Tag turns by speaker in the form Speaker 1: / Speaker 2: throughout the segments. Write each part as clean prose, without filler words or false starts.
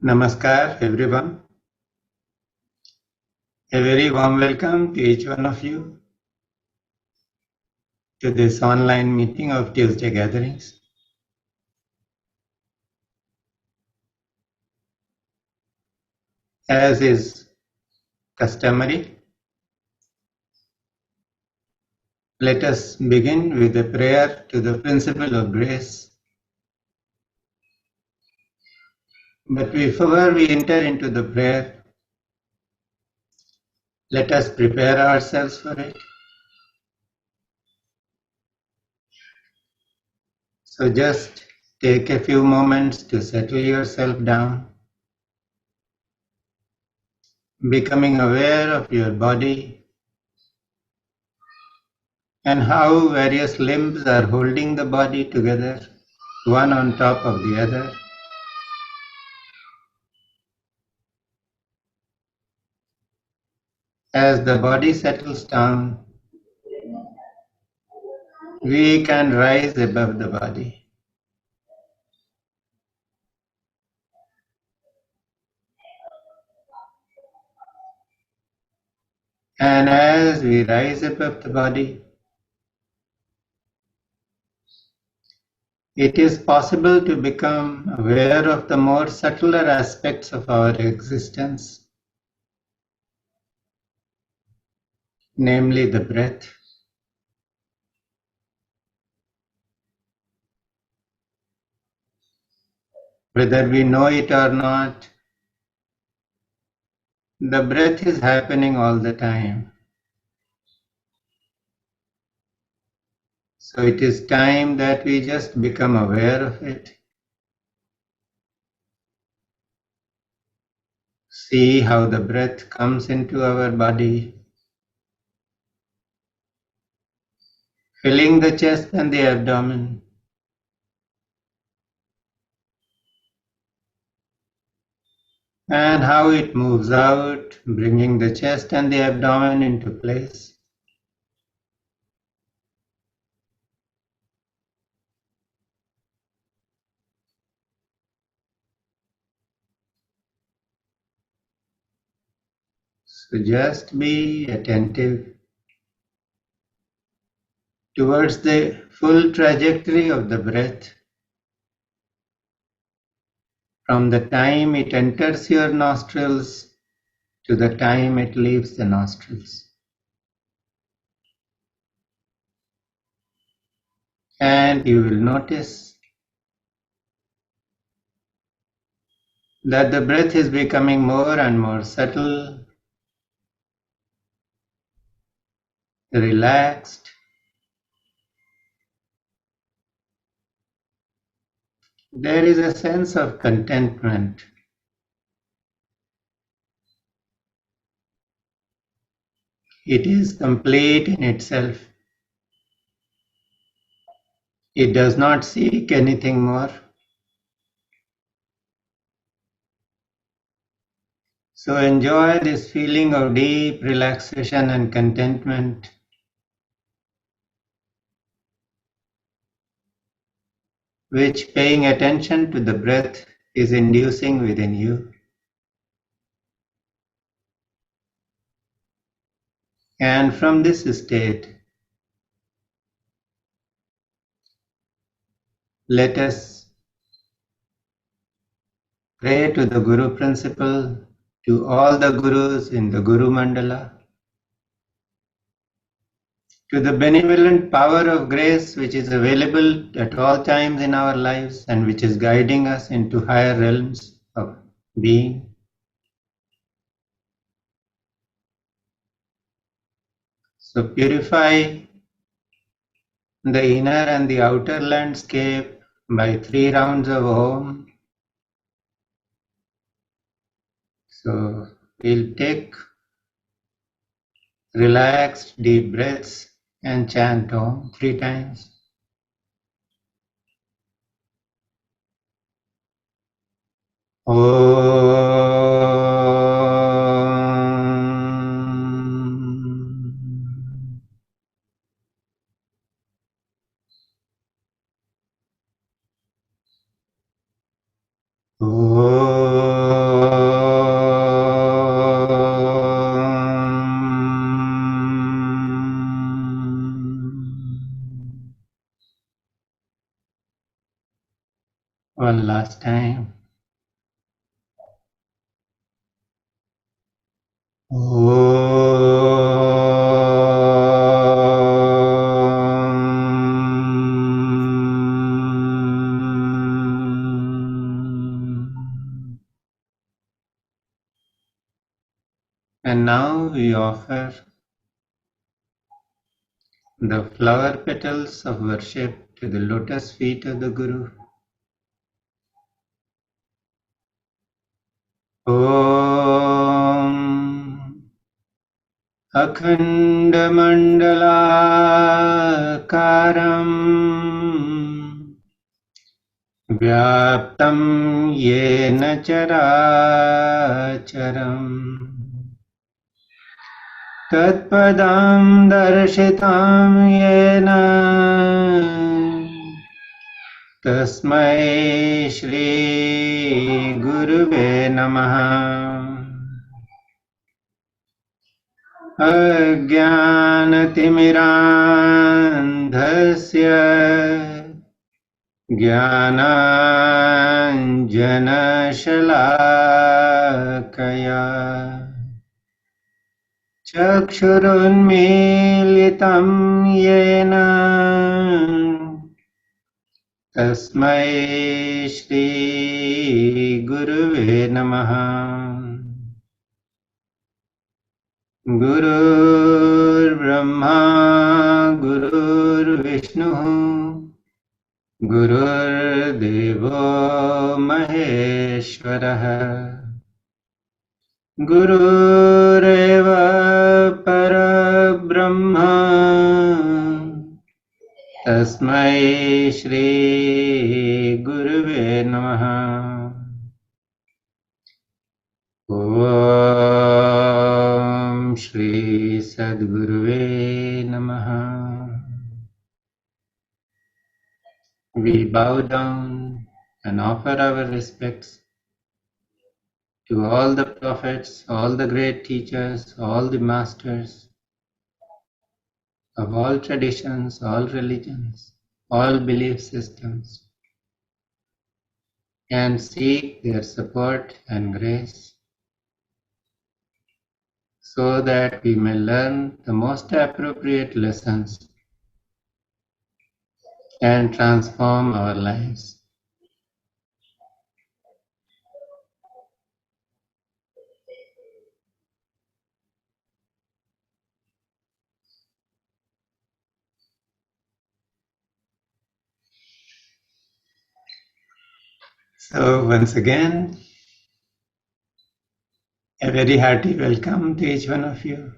Speaker 1: Namaskar everyone. A very warm welcome to each one of you to this online meeting of Tuesday gatherings. As is customary, let us begin with a prayer to the principle of grace. But before we enter into the prayer, let us prepare ourselves for it. So just take a few moments to settle yourself down, becoming aware of your body and how various limbs are holding the body together, one on top of the other. As the body settles down, we can rise above the body. And as we rise above the body, it is possible to become aware of the more subtler aspects of our existence, namely the breath. Whether we know it or not, the breath is happening all the time. So it is time that we just become aware of it. See how the breath comes into our body, filling the chest and the abdomen. And how it moves out, bringing the chest and the abdomen into place. So just be attentive towards the full trajectory of the breath from the time it enters your nostrils to the time it leaves the nostrils. And you will notice that the breath is becoming more and more subtle, relaxed. There is a sense of contentment. It is complete in itself. It does not seek anything more. So enjoy this feeling of deep relaxation and contentment, which paying attention to the breath is inducing within you. And from this state, let us pray to the Guru principle, to all the Gurus in the Guru Mandala, to the benevolent power of grace which is available at all times in our lives and which is guiding us into higher realms of being. So purify the inner and the outer landscape by 3 rounds of Om. So we'll take relaxed deep breaths and chant Om 3 times. Om. One last time. And now we offer the flower petals of worship to the lotus feet of the Guru. Om Akhandamandalakaram Vyaptam Yena Characharam Tatpadam Darshitam Yena Tasmai Shri Guruve Namaha Ajnanatimirandhasya Jnananjanashalakaya Chakshurunmilitam Yena Tasmai Shri Guruve Namaha Gurur Brahma Gurur Vishnu Gurur Devo Maheshwaraha Gurureva Parabrahma Tasmai Shri Guruve Namaha Om Shri Sadguruve Namaha. We bow down and offer our respects to all the prophets, all the great teachers, all the masters of all traditions, all religions, all belief systems, and seek their support and grace so that we may learn the most appropriate lessons and transform our lives. So once again, a very hearty welcome to each one of you.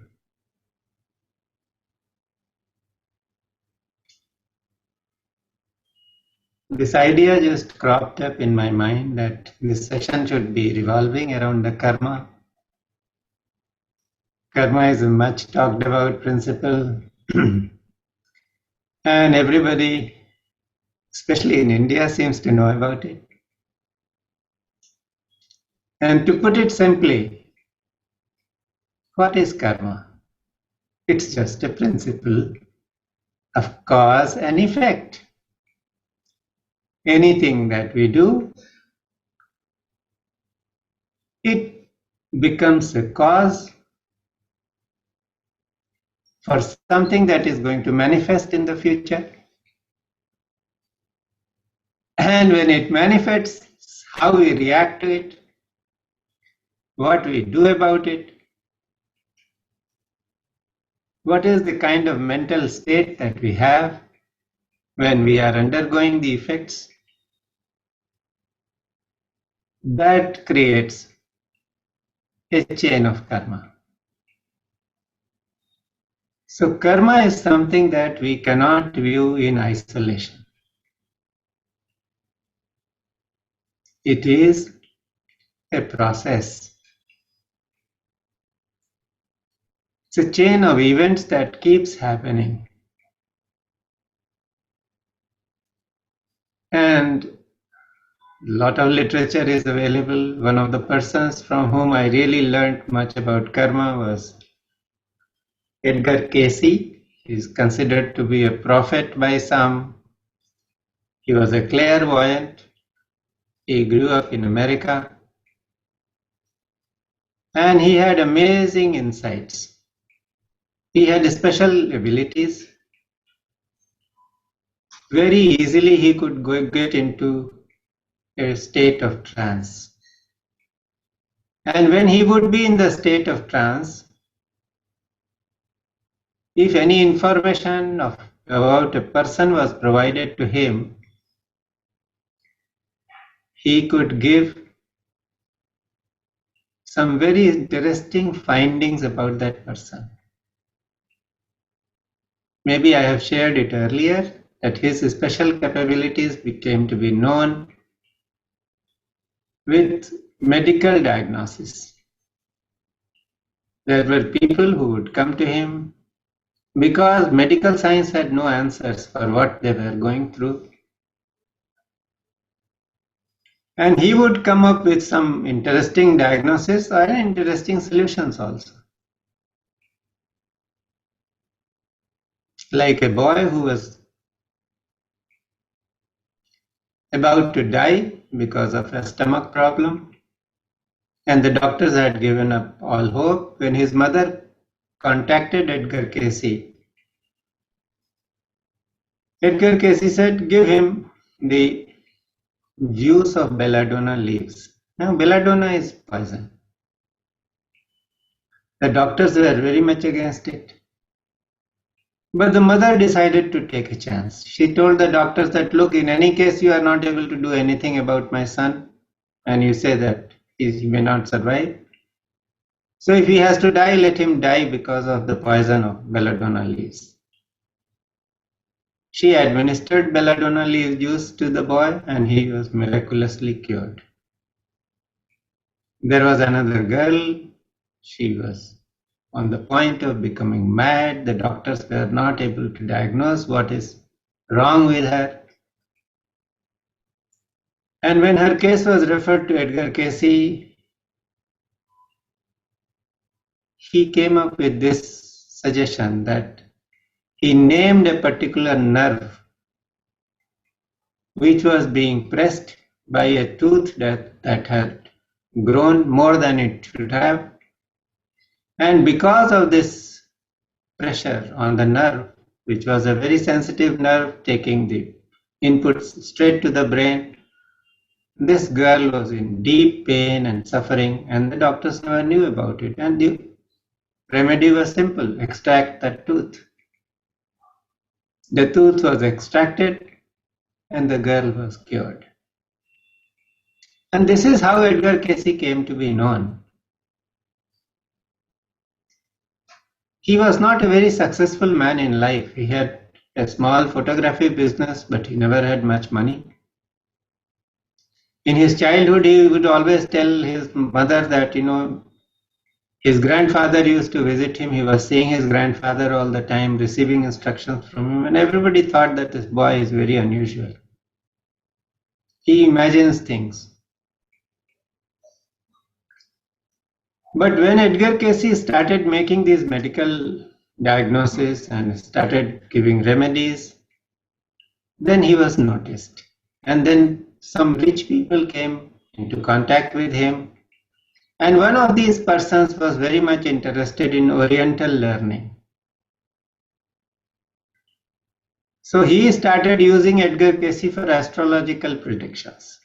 Speaker 1: This idea just cropped up in my mind that this session should be revolving around the karma. Karma is a much talked about principle and everybody, especially in India, seems to know about it. And to put it simply, what is karma? It's just a principle of cause and effect. Anything that we do, it becomes a cause for something that is going to manifest in the future. And when it manifests, how we react to it, what we do about it, what is the kind of mental state that we have when we are undergoing the effects, that creates a chain of karma. So karma is something that we cannot view in isolation. It is a process. It's a chain of events that keeps happening. And a lot of literature is available. One of the persons from whom I really learned much about karma was Edgar Casey. He is considered to be a prophet by some. He was a clairvoyant. He grew up in America and he had amazing insights. He had special abilities. Very easily he could get into a state of trance. And when he would be in the state of trance, if any information about a person was provided to him, he could give some very interesting findings about that person. Maybe I have shared it earlier that his special capabilities became to be known with medical diagnosis. There were people who would come to him because medical science had no answers for what they were going through. And he would come up with some interesting diagnosis or interesting solutions also. Like a boy who was about to die because of a stomach problem, and the doctors had given up all hope when his mother contacted Edgar Casey. Edgar Casey said, give him the juice of belladonna leaves. Now, belladonna is poison. The doctors were very much against it. But the mother decided to take a chance. She told the doctors that, look, in any case, you are not able to do anything about my son, and you say that he may not survive. So if he has to die, let him die because of the poison of belladonna leaves. She administered belladonna leaf juice to the boy, and he was miraculously cured. There was another girl. She was on the point of becoming mad. The doctors were not able to diagnose what is wrong with her. And when her case was referred to Edgar Casey, he came up with this suggestion that he named a particular nerve which was being pressed by a tooth that had grown more than it should have. And because of this pressure on the nerve, which was a very sensitive nerve taking the inputs straight to the brain, this girl was in deep pain and suffering, and the doctors never knew about it. And the remedy was simple: extract that tooth. The tooth was extracted and the girl was cured. And this is how Edgar Casey came to be known. He was not a very successful man in life. He had a small photography business, but he never had much money. In his childhood, he would always tell his mother that, his grandfather used to visit him. He was seeing his grandfather all the time, receiving instructions from him, and everybody thought that this boy is very unusual. He imagines things. But when Edgar Casey started making these medical diagnoses and started giving remedies, then he was noticed. And then some rich people came into contact with him. And one of these persons was very much interested in Oriental learning. So he started using Edgar Casey for astrological predictions.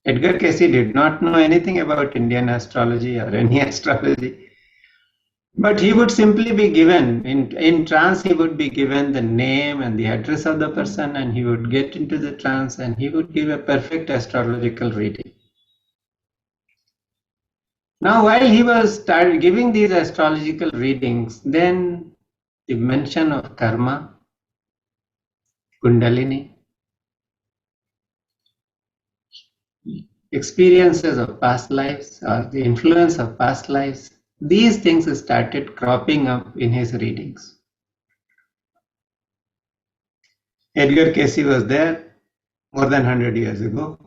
Speaker 1: Edgar Casey did not know anything about Indian astrology or any astrology, but he would simply be given, in trance he would be given the name and the address of the person, and he would get into the trance and he would give a perfect astrological reading. Now while he was started giving these astrological readings, then the mention of karma, kundalini, experiences of past lives or the influence of past lives, these things started cropping up in his readings. Edgar Casey was there more than 100 years ago.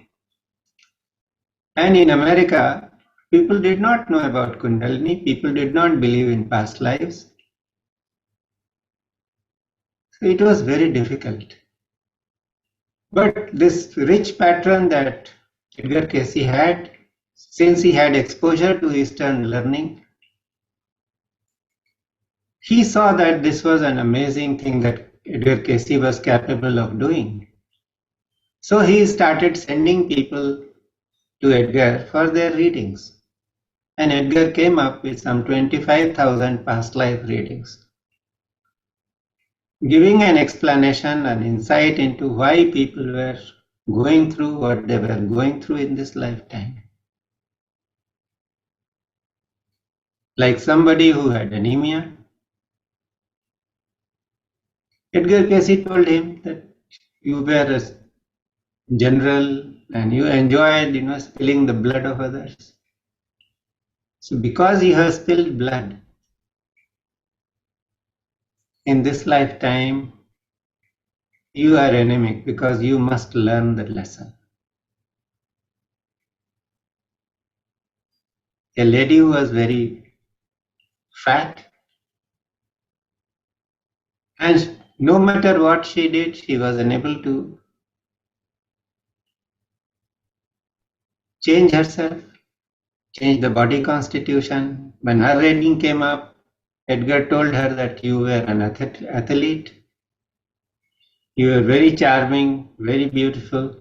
Speaker 1: And in America, people did not know about Kundalini. People did not believe in past lives. So it was very difficult. But this rich pattern that Edgar Casey had, since he had exposure to Eastern learning, he saw that this was an amazing thing that Edgar Casey was capable of doing. So he started sending people to Edgar for their readings. And Edgar came up with some 25,000 past life readings, giving an explanation, an insight into why people were going through what they were going through in this lifetime. Like somebody who had anemia, Edgar Casey told him that you were a general and you enjoyed, spilling the blood of others. So because you have spilled blood in this lifetime, you are anemic because you must learn the lesson. A lady who was very fat, and no matter what she did, she was unable to change herself, change the body constitution. When her reading came up, Edgar told her that you were an athlete, you were very charming, very beautiful,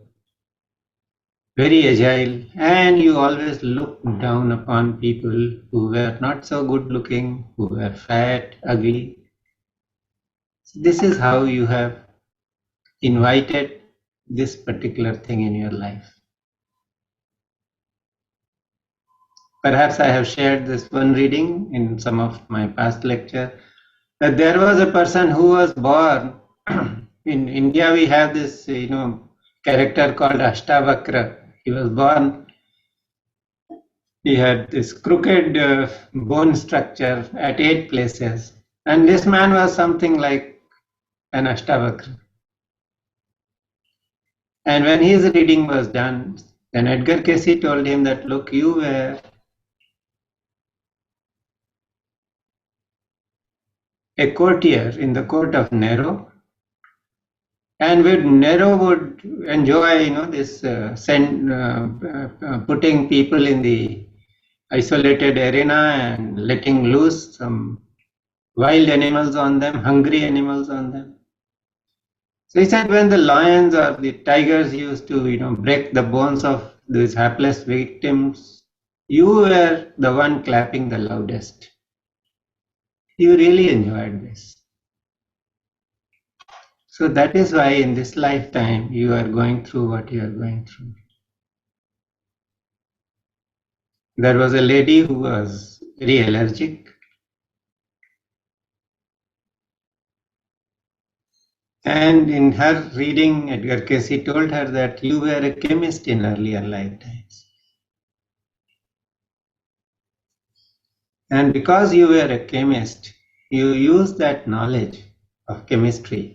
Speaker 1: very agile, and you always looked down upon people who were not so good looking, who were fat, ugly. So this is how you have invited this particular thing in your life. Perhaps I have shared this one reading in some of my past lecture, that there was a person who was born, in India we have this, character called Ashtavakra. He was born, he had this crooked bone structure at 8 places. And this man was something like an Ashtavakra. And when his reading was done, then Edgar Casey told him that, look, you were a courtier in the court of Nero, and Nero would enjoy, this putting people in the isolated arena and letting loose some wild animals on them, hungry animals on them. So he said when the lions or the tigers used to, break the bones of these helpless victims, you were the one clapping the loudest. You really enjoyed this. So that is why in this lifetime you are going through what you are going through. There was a lady who was very allergic, and in her reading, Edgar Casey told her that you were a chemist in earlier lifetimes. And because you were a chemist, you used that knowledge of chemistry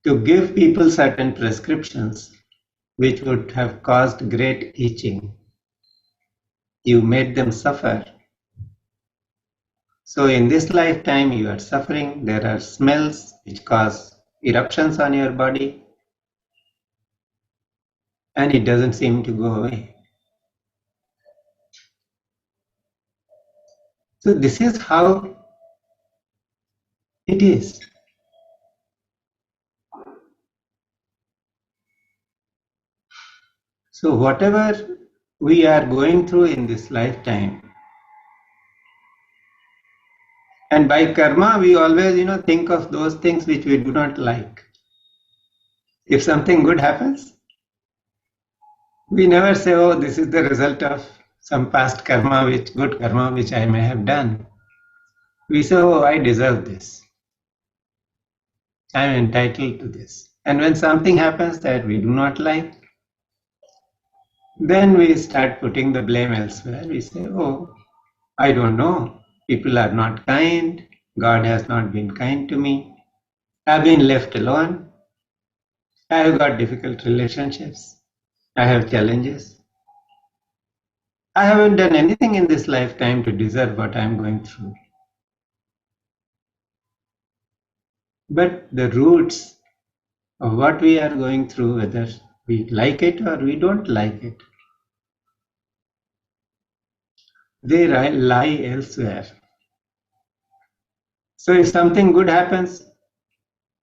Speaker 1: to give people certain prescriptions which would have caused great itching. You made them suffer. So in this lifetime you are suffering. There are smells which cause eruptions on your body, and it doesn't seem to go away. So this is how it is. So whatever we are going through in this lifetime, and by karma we always think of those things which we do not like. If something good happens, we never say, oh, this is the result of some past karma, good karma which I may have done. We say, oh, I deserve this, I am entitled to this. And when something happens that we do not like, then we start putting the blame elsewhere. We say, oh, I don't know, people are not kind, God has not been kind to me, I've been left alone, I have got difficult relationships, I have challenges, I haven't done anything in this lifetime to deserve what I'm going through. But the roots of what we are going through, whether we like it or we don't like it. They lie elsewhere. So if something good happens,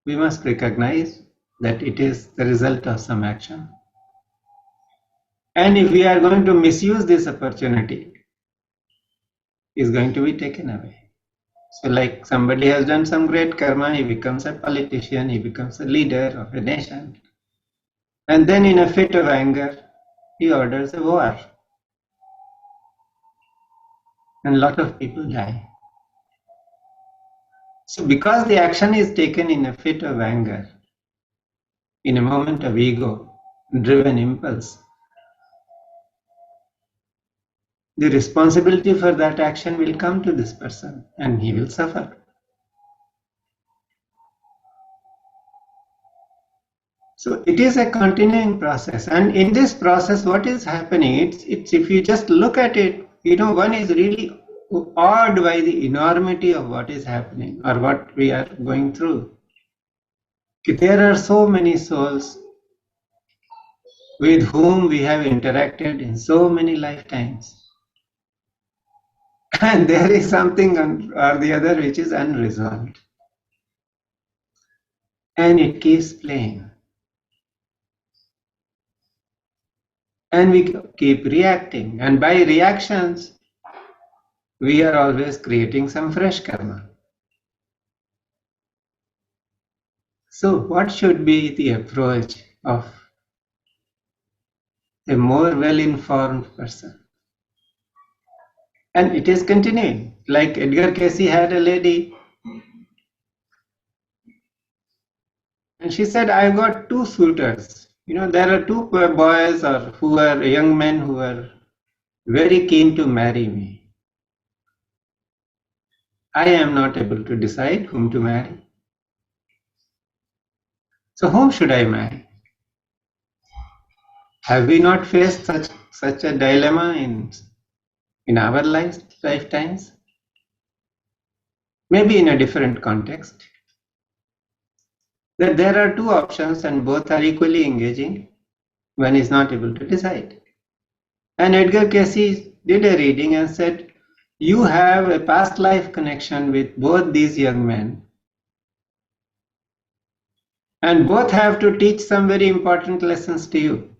Speaker 1: we must recognize that it is the result of some action. And if we are going to misuse this opportunity, it is going to be taken away. So like somebody has done some great karma, he becomes a politician, he becomes a leader of a nation. And then in a fit of anger, he orders a war. And a lot of people die. So because the action is taken in a fit of anger, in a moment of ego-driven impulse, the responsibility for that action will come to this person and he will suffer. So it is a continuing process, and in this process what is happening, it's if you just look at it, one is really awed by the enormity of what is happening or what we are going through. There are so many souls with whom we have interacted in so many lifetimes, and there is something or the other which is unresolved, and it keeps playing. And we keep reacting, and by reactions, we are always creating some fresh karma. So what should be the approach of a more well-informed person? And it is continuing. Like Edgar Casey had a lady, and she said, I've got two suitors. There are two boys who are young men who are very keen to marry me. I am not able to decide whom to marry. So whom should I marry? Have we not faced such a dilemma in our lifetimes? Maybe in a different context. That there are two options and both are equally engaging. One is not able to decide. And Edgar Casey did a reading and said, you have a past life connection with both these young men, and both have to teach some very important lessons to you.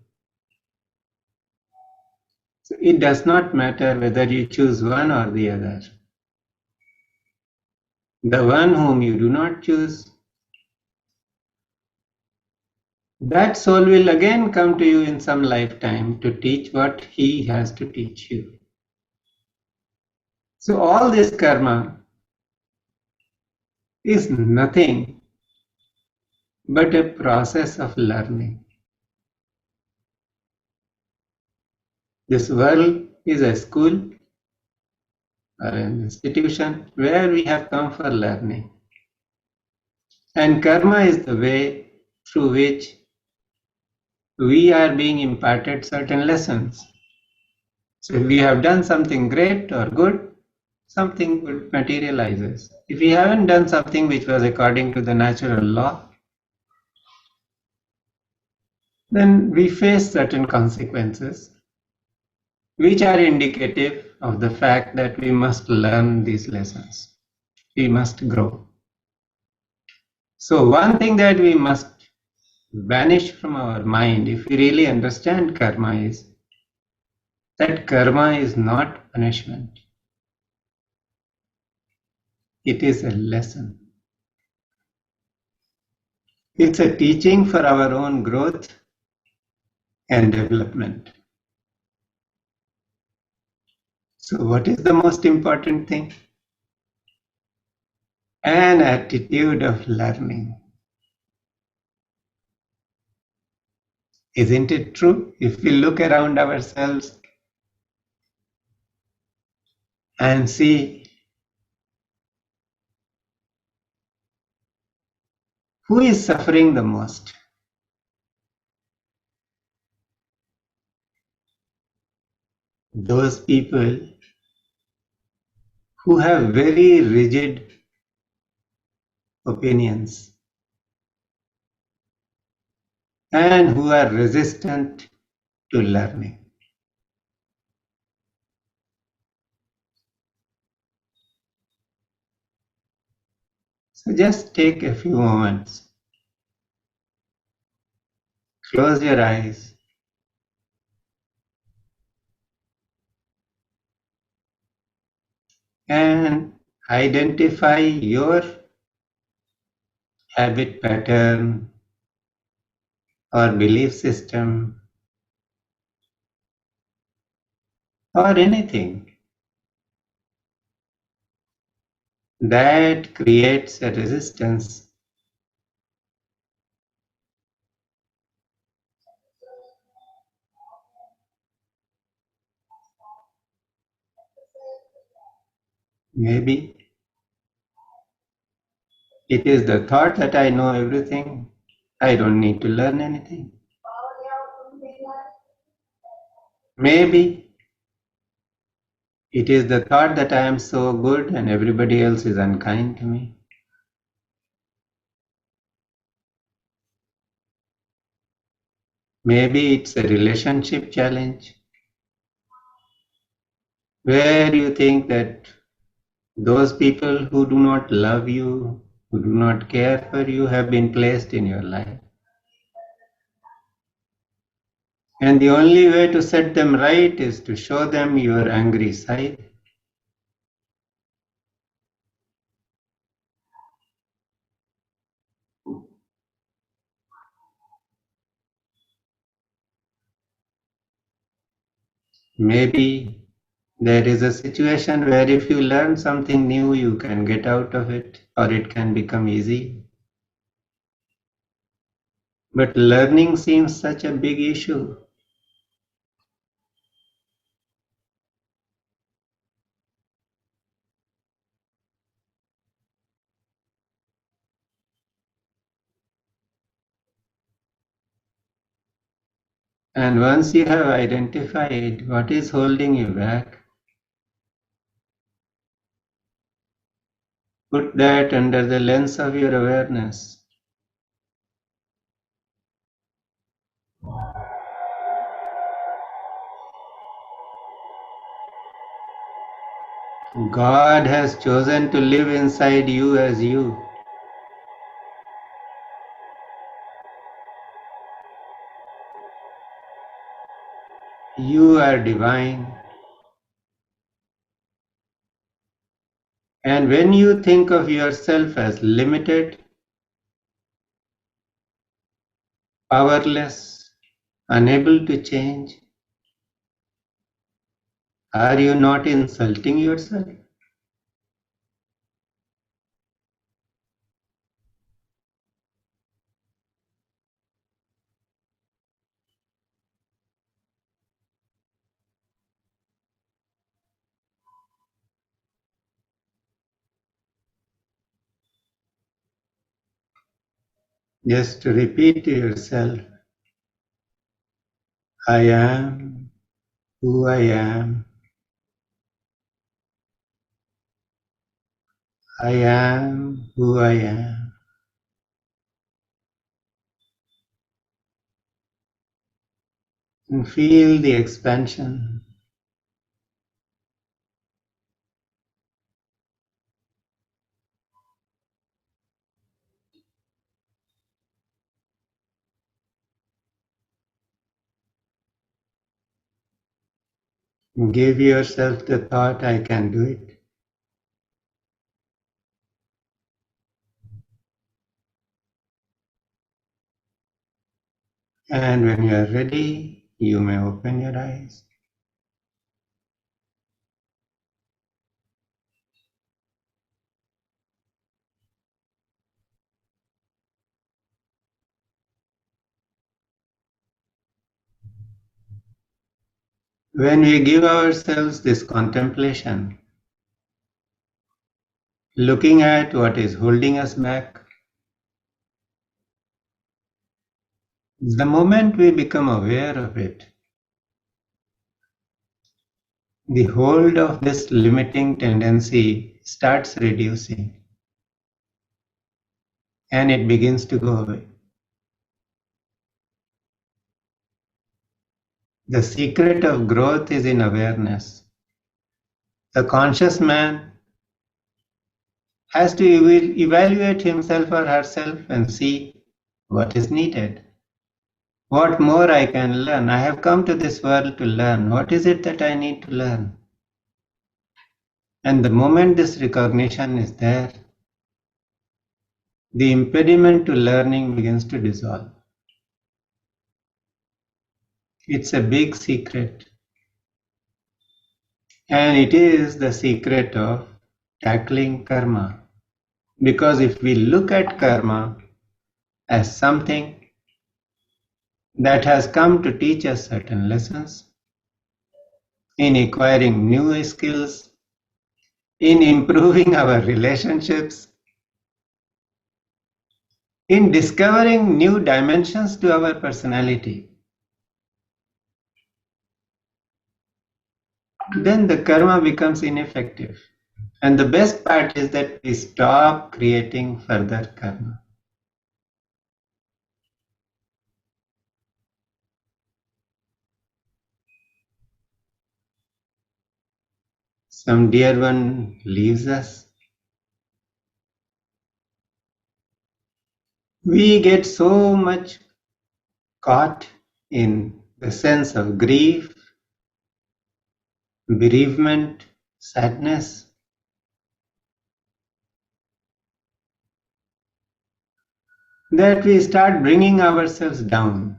Speaker 1: So it does not matter whether you choose one or the other. The one whom you do not choose, that soul will again come to you in some lifetime to teach what he has to teach you. So all this karma is nothing but a process of learning. This world is a school or an institution where we have come for learning. And karma is the way through which we are being imparted certain lessons. So if we have done something great or good, something good materializes. If we haven't done something which was according to the natural law, then we face certain consequences which are indicative of the fact that we must learn these lessons. We must grow. So one thing that we must banish from our mind, if we really understand karma, is that karma is not punishment. It is a lesson. It's a teaching for our own growth and development. So what is the most important thing? An attitude of learning. Isn't it true? If we look around ourselves and see who is suffering the most, those people who have very rigid opinions, and who are resistant to learning. So just take a few moments, close your eyes, and identify your habit pattern or belief system or anything that creates a resistance. Maybe it is the thought that I know everything, I don't need to learn anything. Maybe it is the thought that I am so good and everybody else is unkind to me. Maybe it's a relationship challenge where you think that those people who do not love you, who do not care for you, have been placed in your life. And the only way to set them right is to show them your angry side. Maybe there is a situation where if you learn something new, you can get out of it or it can become easy. But learning seems such a big issue. And once you have identified what is holding you back, put that under the lens of your awareness. God has chosen to live inside you as you. You are divine. And when you think of yourself as limited, powerless, unable to change, are you not insulting yourself? Just to repeat to yourself, I am who I am. I am who I am. And feel the expansion. Give yourself the thought, I can do it. And when you are ready, you may open your eyes. When we give ourselves this contemplation, looking at what is holding us back, the moment we become aware of it, the hold of this limiting tendency starts reducing and it begins to go away. The secret of growth is in awareness. The conscious man has to evaluate himself or herself and see what is needed. What more I can learn? I have come to this world to learn. What is it that I need to learn? And the moment this recognition is there, the impediment to learning begins to dissolve. It's a big secret. And it is the secret of tackling karma. Because if we look at karma as something that has come to teach us certain lessons, in acquiring new skills, in improving our relationships, in discovering new dimensions to our personality, then the karma becomes ineffective. And the best part is that we stop creating further karma. Some dear one leaves us. We get so much caught in the sense of grief, bereavement, sadness, that we start bringing ourselves down.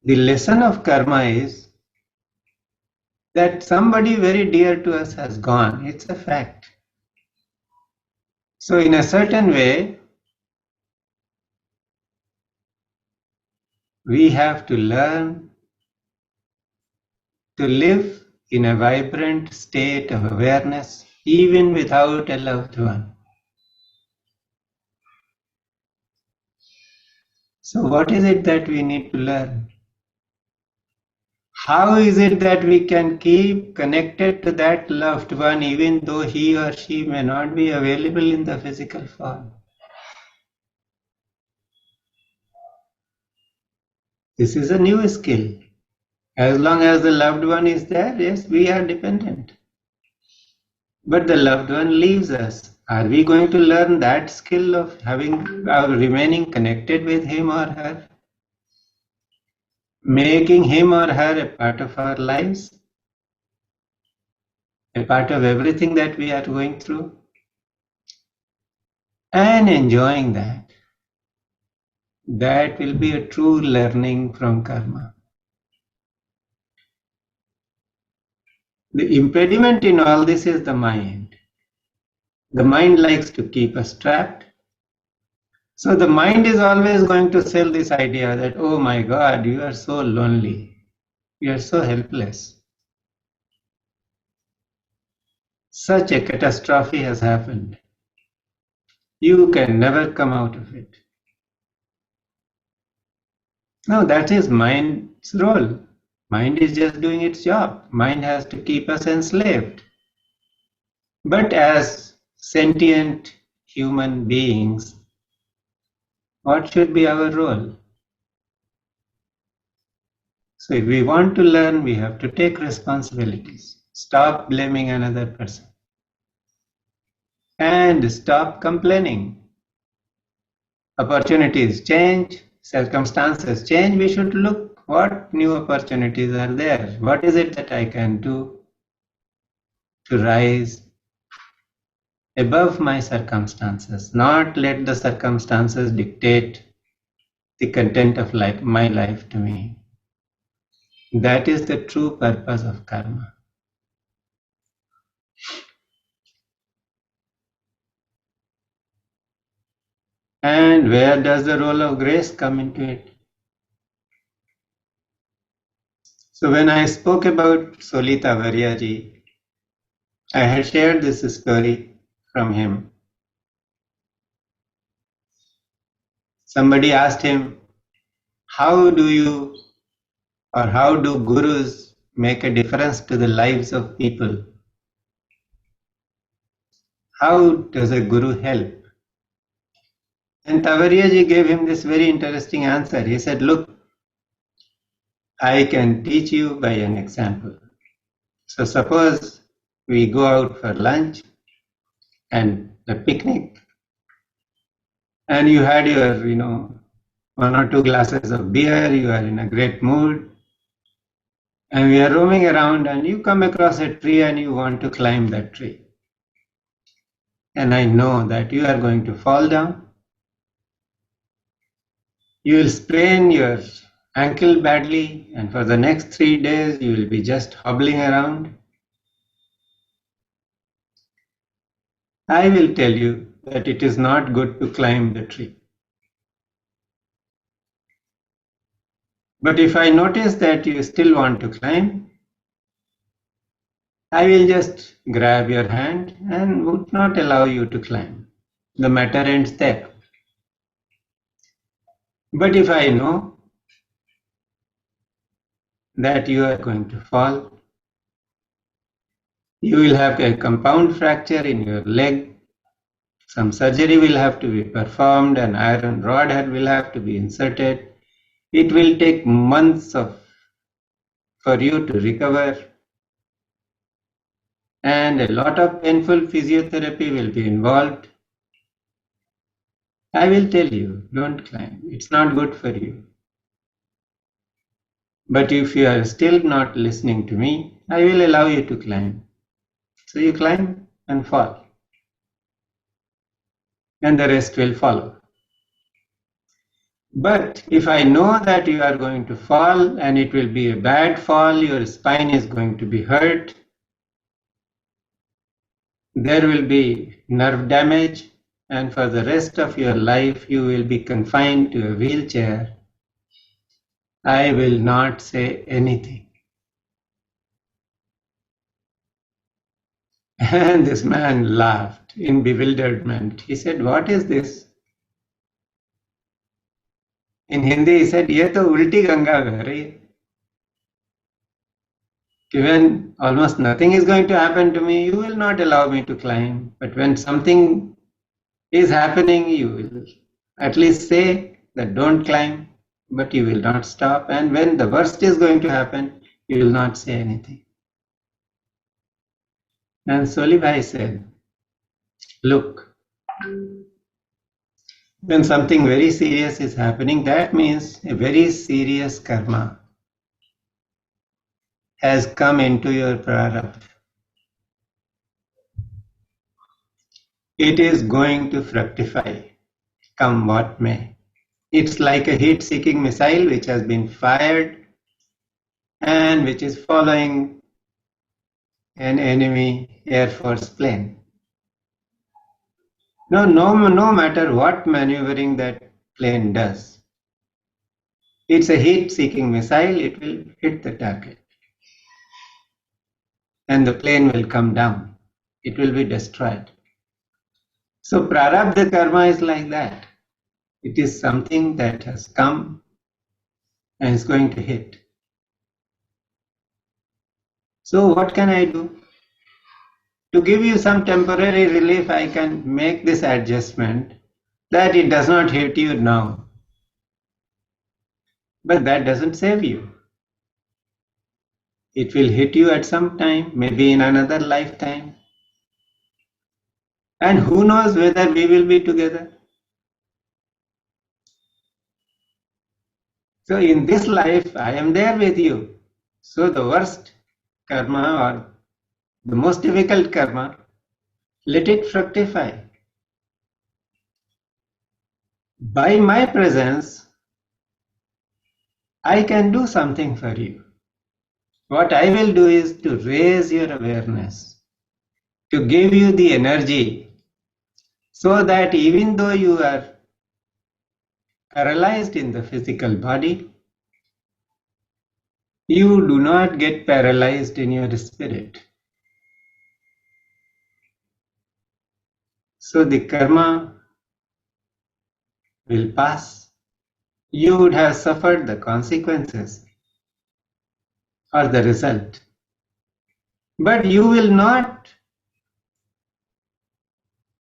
Speaker 1: The lesson of karma is that somebody very dear to us has gone. It's a fact. So in a certain way, we have to learn to live in a vibrant state of awareness even without a loved one. So what is it that we need to learn? How is it that we can keep connected to that loved one even though he or she may not be available in the physical form? This is a new skill. As long as the loved one is there, yes, we are dependent. But the loved one leaves us. Are we going to learn that skill of remaining connected with him or her? Making him or her a part of our lives? A part of everything that we are going through? And enjoying that. That will be a true learning from karma. The impediment in all this is the mind. The mind likes to keep us trapped. So the mind is always going to sell this idea that, oh my God, you are so lonely. You are so helpless. Such a catastrophe has happened. You can never come out of it. No, that is mind's role. Mind is just doing its job. Mind has to keep us enslaved. But as sentient human beings, what should be our role? So if we want to learn, we have to take responsibilities. Stop blaming another person. And stop complaining. Opportunities change, circumstances change. We should look what new opportunities are there. What is it that I can do to rise above my circumstances? Not let the circumstances dictate the content of my life to me. That is the true purpose of karma. And where does the role of grace come into it? So when I spoke about Solita Varyaji, I had shared this story from him. Somebody asked him, how do gurus make a difference to the lives of people? How does a guru help? And Tavariyaji gave him this very interesting answer. He said, look, I can teach you by an example. So suppose we go out for lunch and a picnic, and you had your, one or two glasses of beer, you are in a great mood, and we are roaming around and you come across a tree and you want to climb that tree. And I know that you are going to fall down. You will sprain your ankle badly, and for the next 3 days you will be just hobbling around. I will tell you that it is not good to climb the tree. But if I notice that you still want to climb, I will just grab your hand and would not allow you to climb. The matter ends there. But if I know that you are going to fall, you will have a compound fracture in your leg, some surgery will have to be performed, an iron rod will have to be inserted. It will take months for you to recover, and a lot of painful physiotherapy will be involved. I will tell you, don't climb. It's not good for you. But if you are still not listening to me, I will allow you to climb. So you climb and fall. And the rest will follow. But if I know that you are going to fall and it will be a bad fall, your spine is going to be hurt, there will be nerve damage, and for the rest of your life you will be confined to a wheelchair, I will not say anything. And this man laughed in bewilderment. He said, what is this? In Hindi he said, ye to ulti Ganga beh rahi hai. When almost nothing is going to happen to me, you will not allow me to climb. But when something is happening, you will at least say that don't climb, but you will not stop. And when the worst is going to happen, you will not say anything. And Soli Bhai said, look, when something very serious is happening, that means a very serious karma has come into your prarabdha. It is going to fructify, come what may. It's like a heat-seeking missile which has been fired and which is following an enemy Air Force plane. No matter what maneuvering that plane does, it's a heat-seeking missile, it will hit the target. And the plane will come down. It will be destroyed. So prarabdha karma is like that. It is something that has come and is going to hit. So what can I do? To give you some temporary relief, I can make this adjustment that it does not hit you now. But that doesn't save you. It will hit you at some time, maybe in another lifetime. And who knows whether we will be together. So in this life, I am there with you. So the worst karma or the most difficult karma, let it fructify. By my presence, I can do something for you. What I will do is to raise your awareness, to give you the energy, so that even though you are paralyzed in the physical body, you do not get paralyzed in your spirit. So the karma will pass. You would have suffered the consequences or the result. But you will not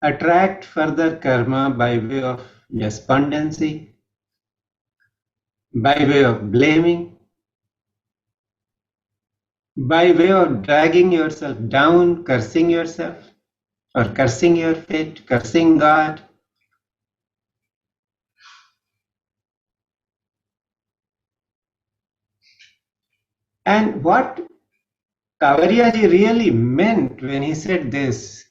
Speaker 1: attract further karma by way of despondency, by way of blaming, by way of dragging yourself down, cursing yourself, or cursing your fate, cursing God. And what Kavariyaji really meant when he said this,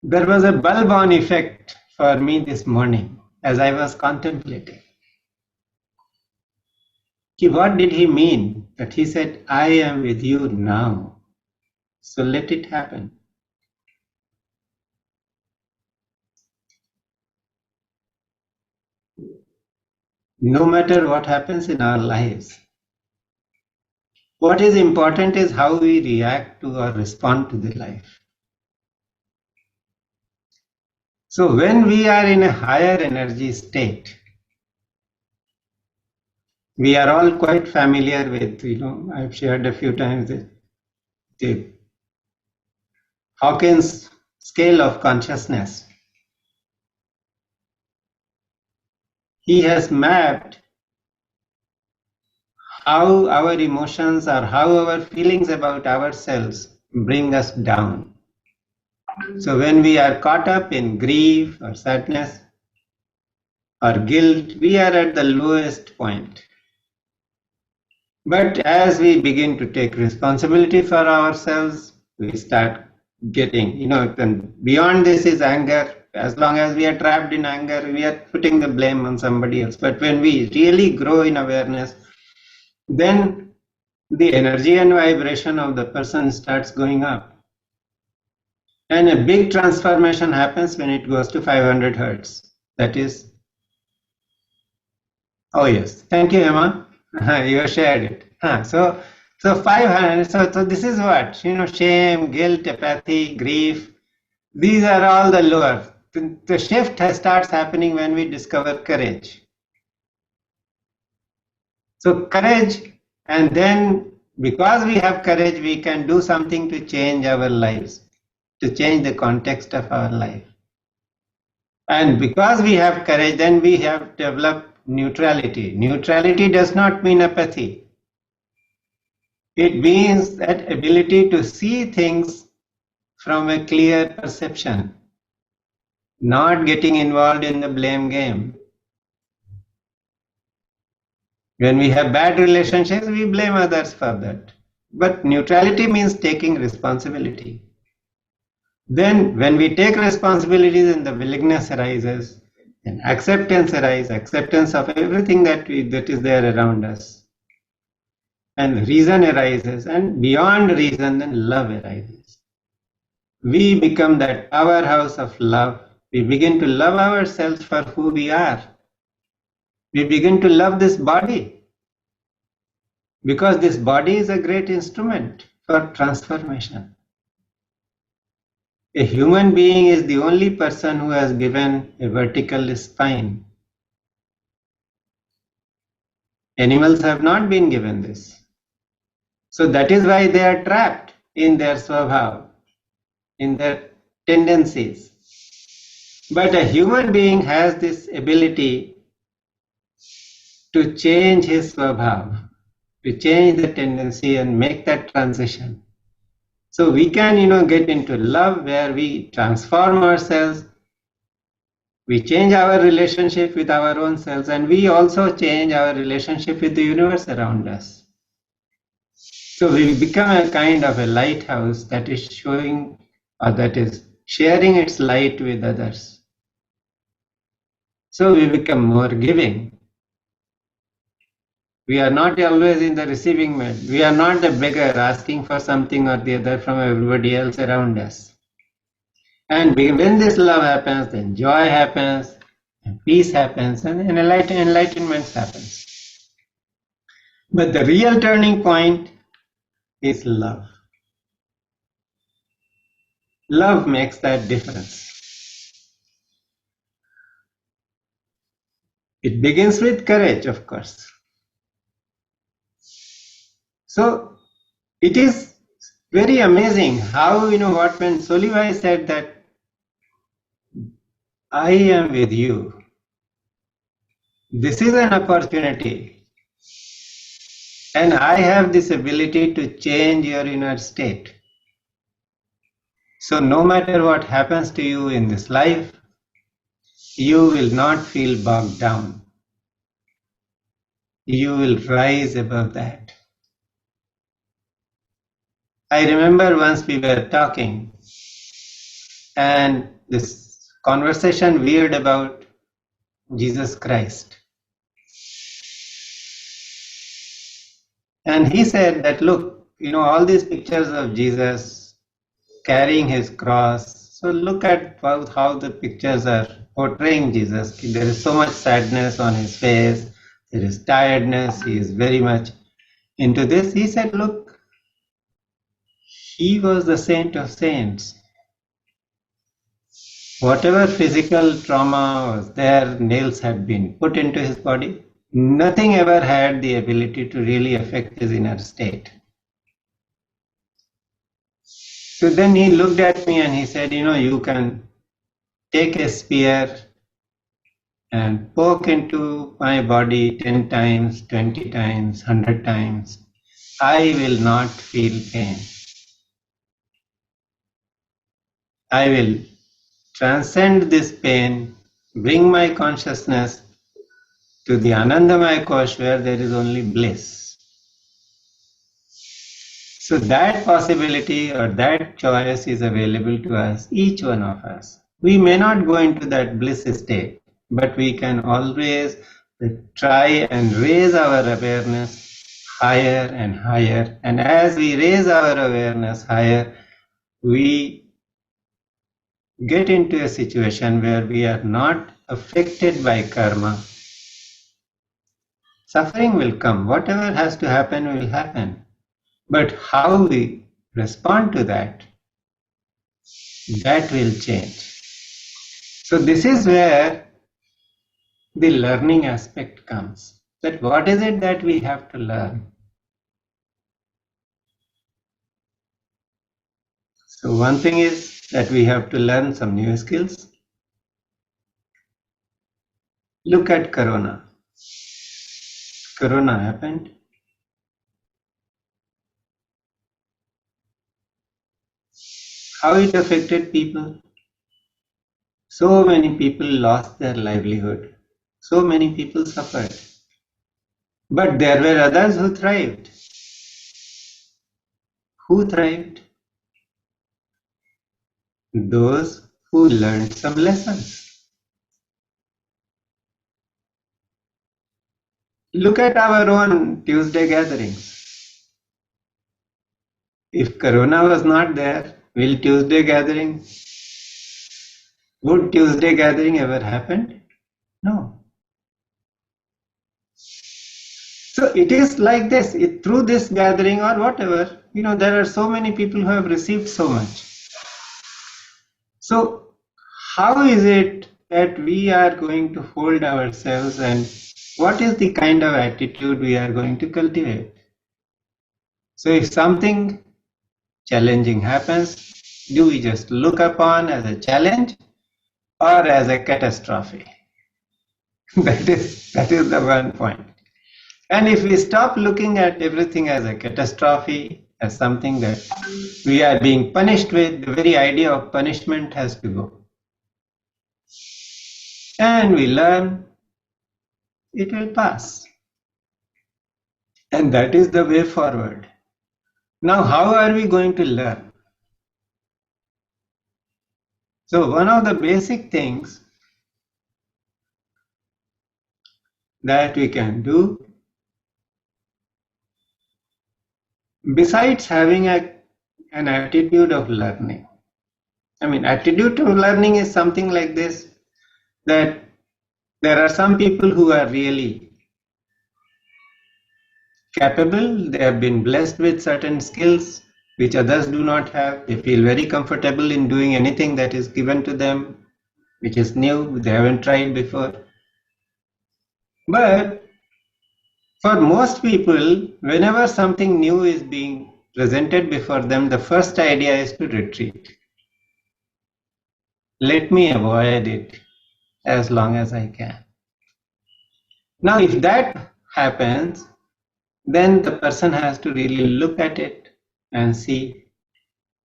Speaker 1: there was a bulb-on effect for me this morning as I was contemplating. What did he mean? That he said, I am with you now, so let it happen. No matter what happens in our lives, what is important is how we react to or respond to the life. So when we are in a higher energy state, we are all quite familiar with, I've shared a few times the Hawkins scale of consciousness. He has mapped how our emotions or how our feelings about ourselves bring us down. So when we are caught up in grief or sadness or guilt, we are at the lowest point. But as we begin to take responsibility for ourselves, we start getting, then beyond this is anger. As long as we are trapped in anger, we are putting the blame on somebody else. But when we really grow in awareness, then the energy and vibration of the person starts going up. And a big transformation happens when it goes to 500 hertz. That is, oh yes, thank you, Emma. You shared it. So 500, so this is what, shame, guilt, apathy, grief, these are all the lower. The shift starts happening when we discover courage. So courage, and then because we have courage, we can do something to change our lives, to change the context of our life. And because we have courage, then we have developed neutrality. Neutrality does not mean apathy. It means that ability to see things from a clear perception, not getting involved in the blame game. When we have bad relationships, we blame others for that. But neutrality means taking responsibility. Then when we take responsibility, then the willingness arises, and acceptance arises, acceptance of everything that is there around us. And reason arises, and beyond reason, then love arises. We become that powerhouse of love. We begin to love ourselves for who we are. We begin to love this body, because this body is a great instrument for transformation. A human being is the only person who has given a vertical spine. Animals have not been given this. So that is why they are trapped in their swabhav, in their tendencies. But a human being has this ability to change his swabhav, to change the tendency and make that transition. So we can, get into love where we transform ourselves, we change our relationship with our own selves, and we also change our relationship with the universe around us. So we become a kind of a lighthouse that is showing, or that is sharing its light with others. So we become more giving. We are not always in the receiving mode. We are not the beggar asking for something or the other from everybody else around us. And when this love happens, then joy happens, and peace happens, and enlightenment happens. But the real turning point is love. Love makes that difference. It begins with courage, of course. So it is Very amazing how, what, when Solivai said that I am with you, this is an opportunity, and I have this ability to change your inner state. So no matter what happens to you in this life, you will not feel bogged down. You will rise above that. I remember once we were talking, and this conversation veered about Jesus Christ. And he said that, look, all these pictures of Jesus carrying his cross. So look at how the pictures are portraying Jesus. There is so much sadness on his face. There is tiredness. He is very much into this. He said, look, he was the saint of saints. Whatever physical trauma was there, nails had been put into his body. Nothing ever had the ability to really affect his inner state. So then he looked at me and he said, you can take a spear and poke into my body 10 times, 20 times, 100 times. I will not feel pain. I will transcend this pain, bring my consciousness to the Anandamaya Kosh where there is only bliss. So that possibility or that choice is available to us, each one of us. We may not go into that bliss state, but we can always try and raise our awareness higher and higher. And as we raise our awareness higher, we get into a situation where we are not affected by karma. Suffering will come. Whatever has to happen will happen. But how we respond to that will change. So this is where the learning aspect comes. That what is it that we have to learn? So one thing is that we have to learn some new skills. Look at Corona. Corona happened. How it affected people. So many people lost their livelihood. So many people suffered. But there were others who thrived. Who thrived? Those who learned some lessons. Look at our own Tuesday gatherings. If Corona was not there, would Tuesday gathering ever happen? No. So it is like this, through this gathering or whatever, there are so many people who have received so much. So how is it that we are going to hold ourselves, and what is the kind of attitude we are going to cultivate? So if something challenging happens, do we just look upon as a challenge or as a catastrophe? That is the one point. And if we stop looking at everything as a catastrophe, as something that we are being punished with, the very idea of punishment has to go. And we learn, it will pass. And that is the way forward. Now, how are we going to learn? So one of the basic things that we can do, besides having an attitude of learning. Attitude to learning is something like this, that there are some people who are really capable, they have been blessed with certain skills which others do not have. They feel very comfortable in doing anything that is given to them, which is new, they haven't tried before. But for most people, whenever something new is being presented before them, the first idea is to retreat. Let me avoid it as long as I can. Now, if that happens, then the person has to really look at it and see,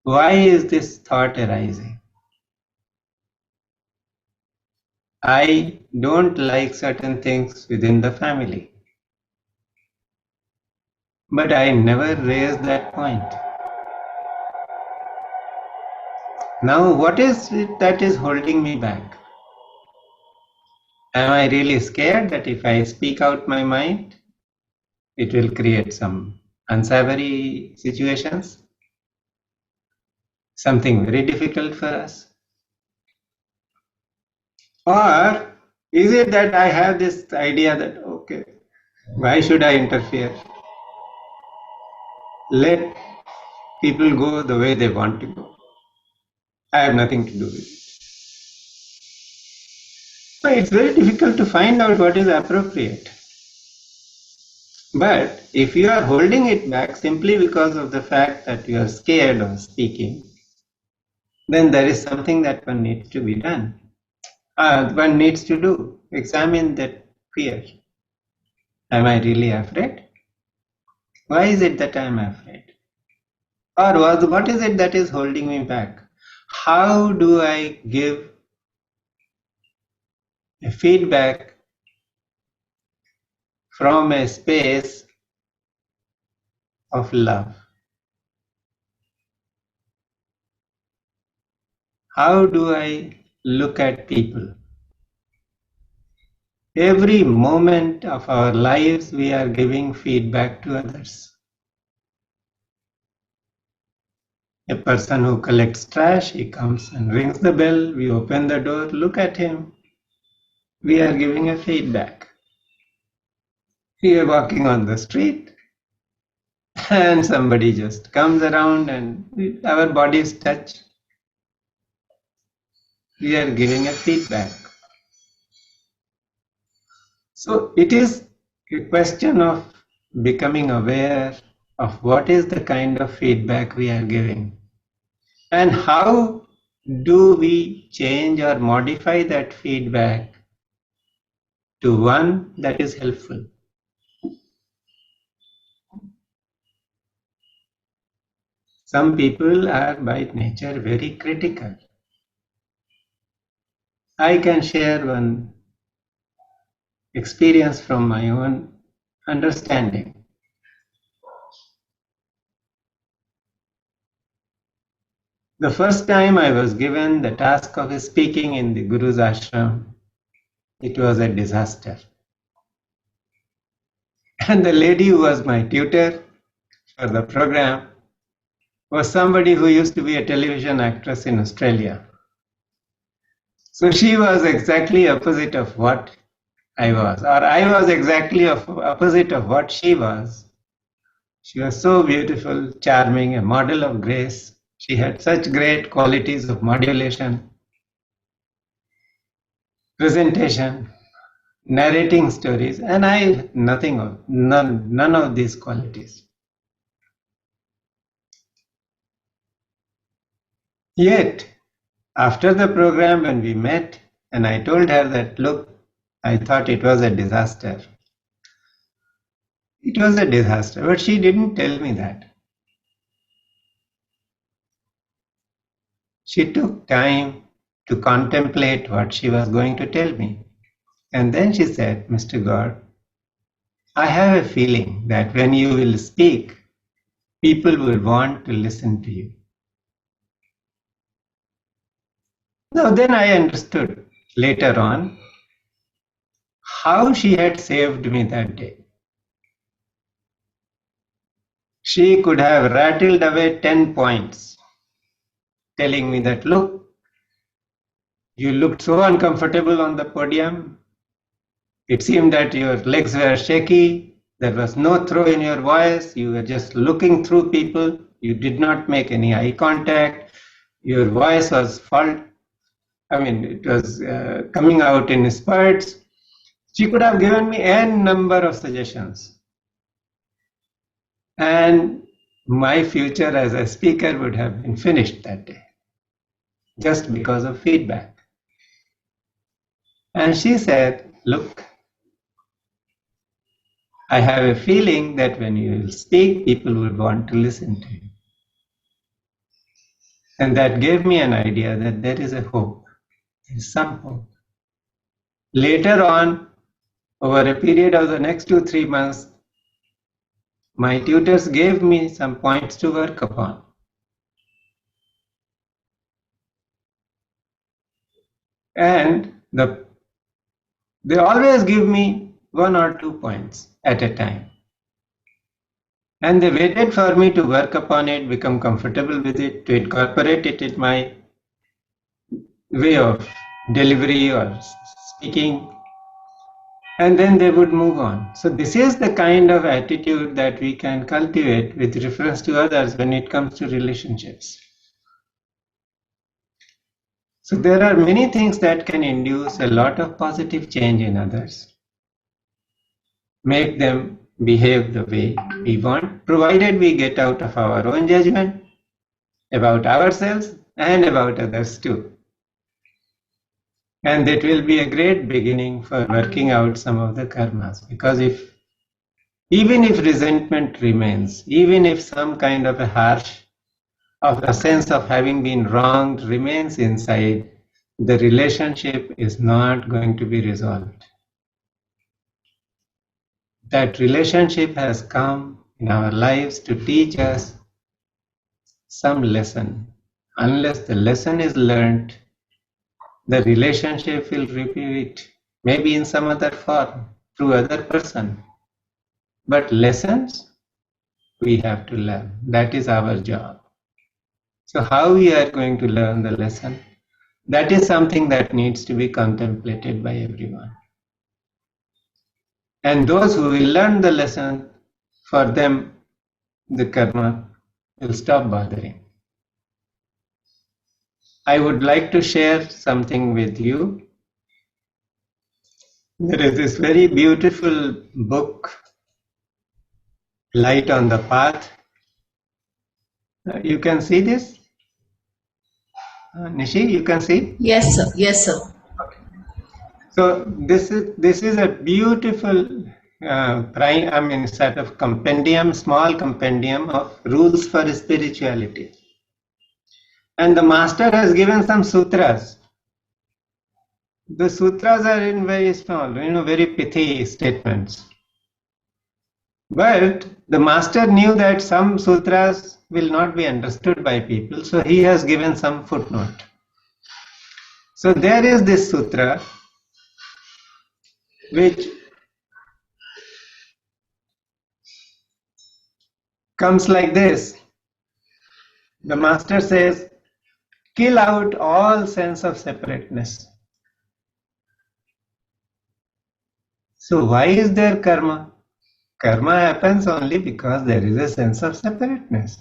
Speaker 1: why is this thought arising? I don't like certain things within the family, but I never raised that point. Now, what is it that is holding me back? Am I really scared that if I speak out my mind, it will create some unsavory situations, something very difficult for us? Or is it that I have this idea that, okay, why should I interfere? Let people go the way they want to go. I have nothing to do with it. So it's very difficult to find out what is appropriate. But if you are holding it back simply because of the fact that you are scared of speaking, then there is something that one needs to be done. One needs to do. Examine that fear. Am I really afraid? Why is it that I am afraid? Or what is it that is holding me back? How do I give a feedback from a space of love? How do I look at people? Every moment of our lives, we are giving feedback to others. A person who collects trash, he comes and rings the bell, we open the door, look at him. We are giving a feedback. We are walking on the street and somebody just comes around and our bodies touch. We are giving a feedback. So it is a question of becoming aware of what is the kind of feedback we are giving and how do we change or modify that feedback to one that is helpful. Some people are by nature very critical. I can share one experience from my own understanding. The first time I was given the task of speaking in the Guru's ashram, it was a disaster. And the lady who was my tutor for the program was somebody who used to be a television actress in Australia. So she was exactly opposite of what I was, or I was exactly opposite of what she was. She was so beautiful, charming, a model of grace. She had such great qualities of modulation, presentation, narrating stories, and I had none of these qualities. Yet, after the program when we met, and I told her that, look, I thought it was a disaster. It was a disaster, but she didn't tell me that. She took time to contemplate what she was going to tell me. And then she said, Mr. Gaur, I have a feeling that when you will speak, people will want to listen to you. Now then I understood later on how she had saved me that day. She could have rattled away 10 points, telling me that, look, you looked so uncomfortable on the podium. It seemed that your legs were shaky. There was no throw in your voice. You were just looking through people. You did not make any eye contact. Your voice was it was coming out in spurts. She could have given me n number of suggestions. And my future as a speaker would have been finished that day, just because of feedback. And she said, look, I have a feeling that when you will speak, people will want to listen to you. And that gave me an idea that there is a hope, there is some hope. Later on, over a period of the next 2-3 months, my tutors gave me some points to work upon. And they always give me 1 or 2 points at a time. And they waited for me to work upon it, become comfortable with it, to incorporate it in my way of delivery or speaking, and then they would move on. So this is the kind of attitude that we can cultivate with reference to others when it comes to relationships. So there are many things that can induce a lot of positive change in others, make them behave the way we want, provided we get out of our own judgment about ourselves and about others too. And that will be a great beginning for working out some of the karmas, because even if resentment remains, even if some kind of a sense of having been wronged remains inside, the relationship is not going to be resolved. That relationship has come in our lives to teach us some lesson. Unless the lesson is learned, the relationship will repeat, maybe in some other form, through other person. But lessons, we have to learn. That is our job. So how we are going to learn the lesson, that is something that needs to be contemplated by everyone. And those who will learn the lesson, for them, the karma will stop bothering. I would like to share something with you. There is this very beautiful book, Light on the Path. You can see this? Nishi, you can see?
Speaker 2: Yes, sir. Yes, sir.
Speaker 1: Okay. So this is a beautiful sort of compendium, small compendium of rules for spirituality. And the master has given some sutras. The sutras are in very small, very pithy statements. But the master knew that some sutras will not be understood by people, so he has given some footnote. So there is this sutra which comes like this. The master says, kill out all sense of separateness. So why is there karma? Karma happens only because there is a sense of separateness.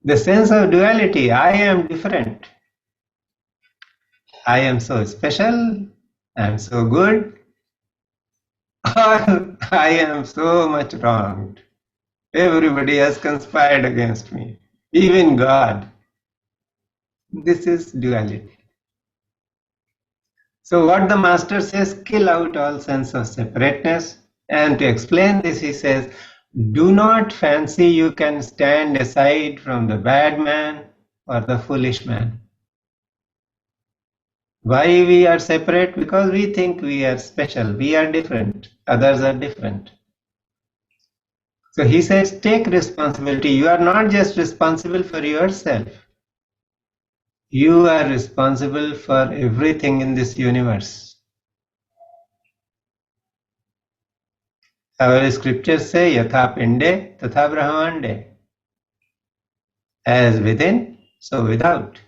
Speaker 1: The sense of duality, I am different. I am so special, I am so good, or I am so much wronged. Everybody has conspired against me, even God. This is duality. So what the master says, kill out all sense of separateness. And to explain this, he says, do not fancy you can stand aside from the bad man or the foolish man. Why we are separate? Because we think we are special, we are different, others are different. So he says, take responsibility. You are not just responsible for yourself. You are responsible for everything in this universe. Our scriptures say, Yatha Pinde, Tatha Brahmande. As within, so without.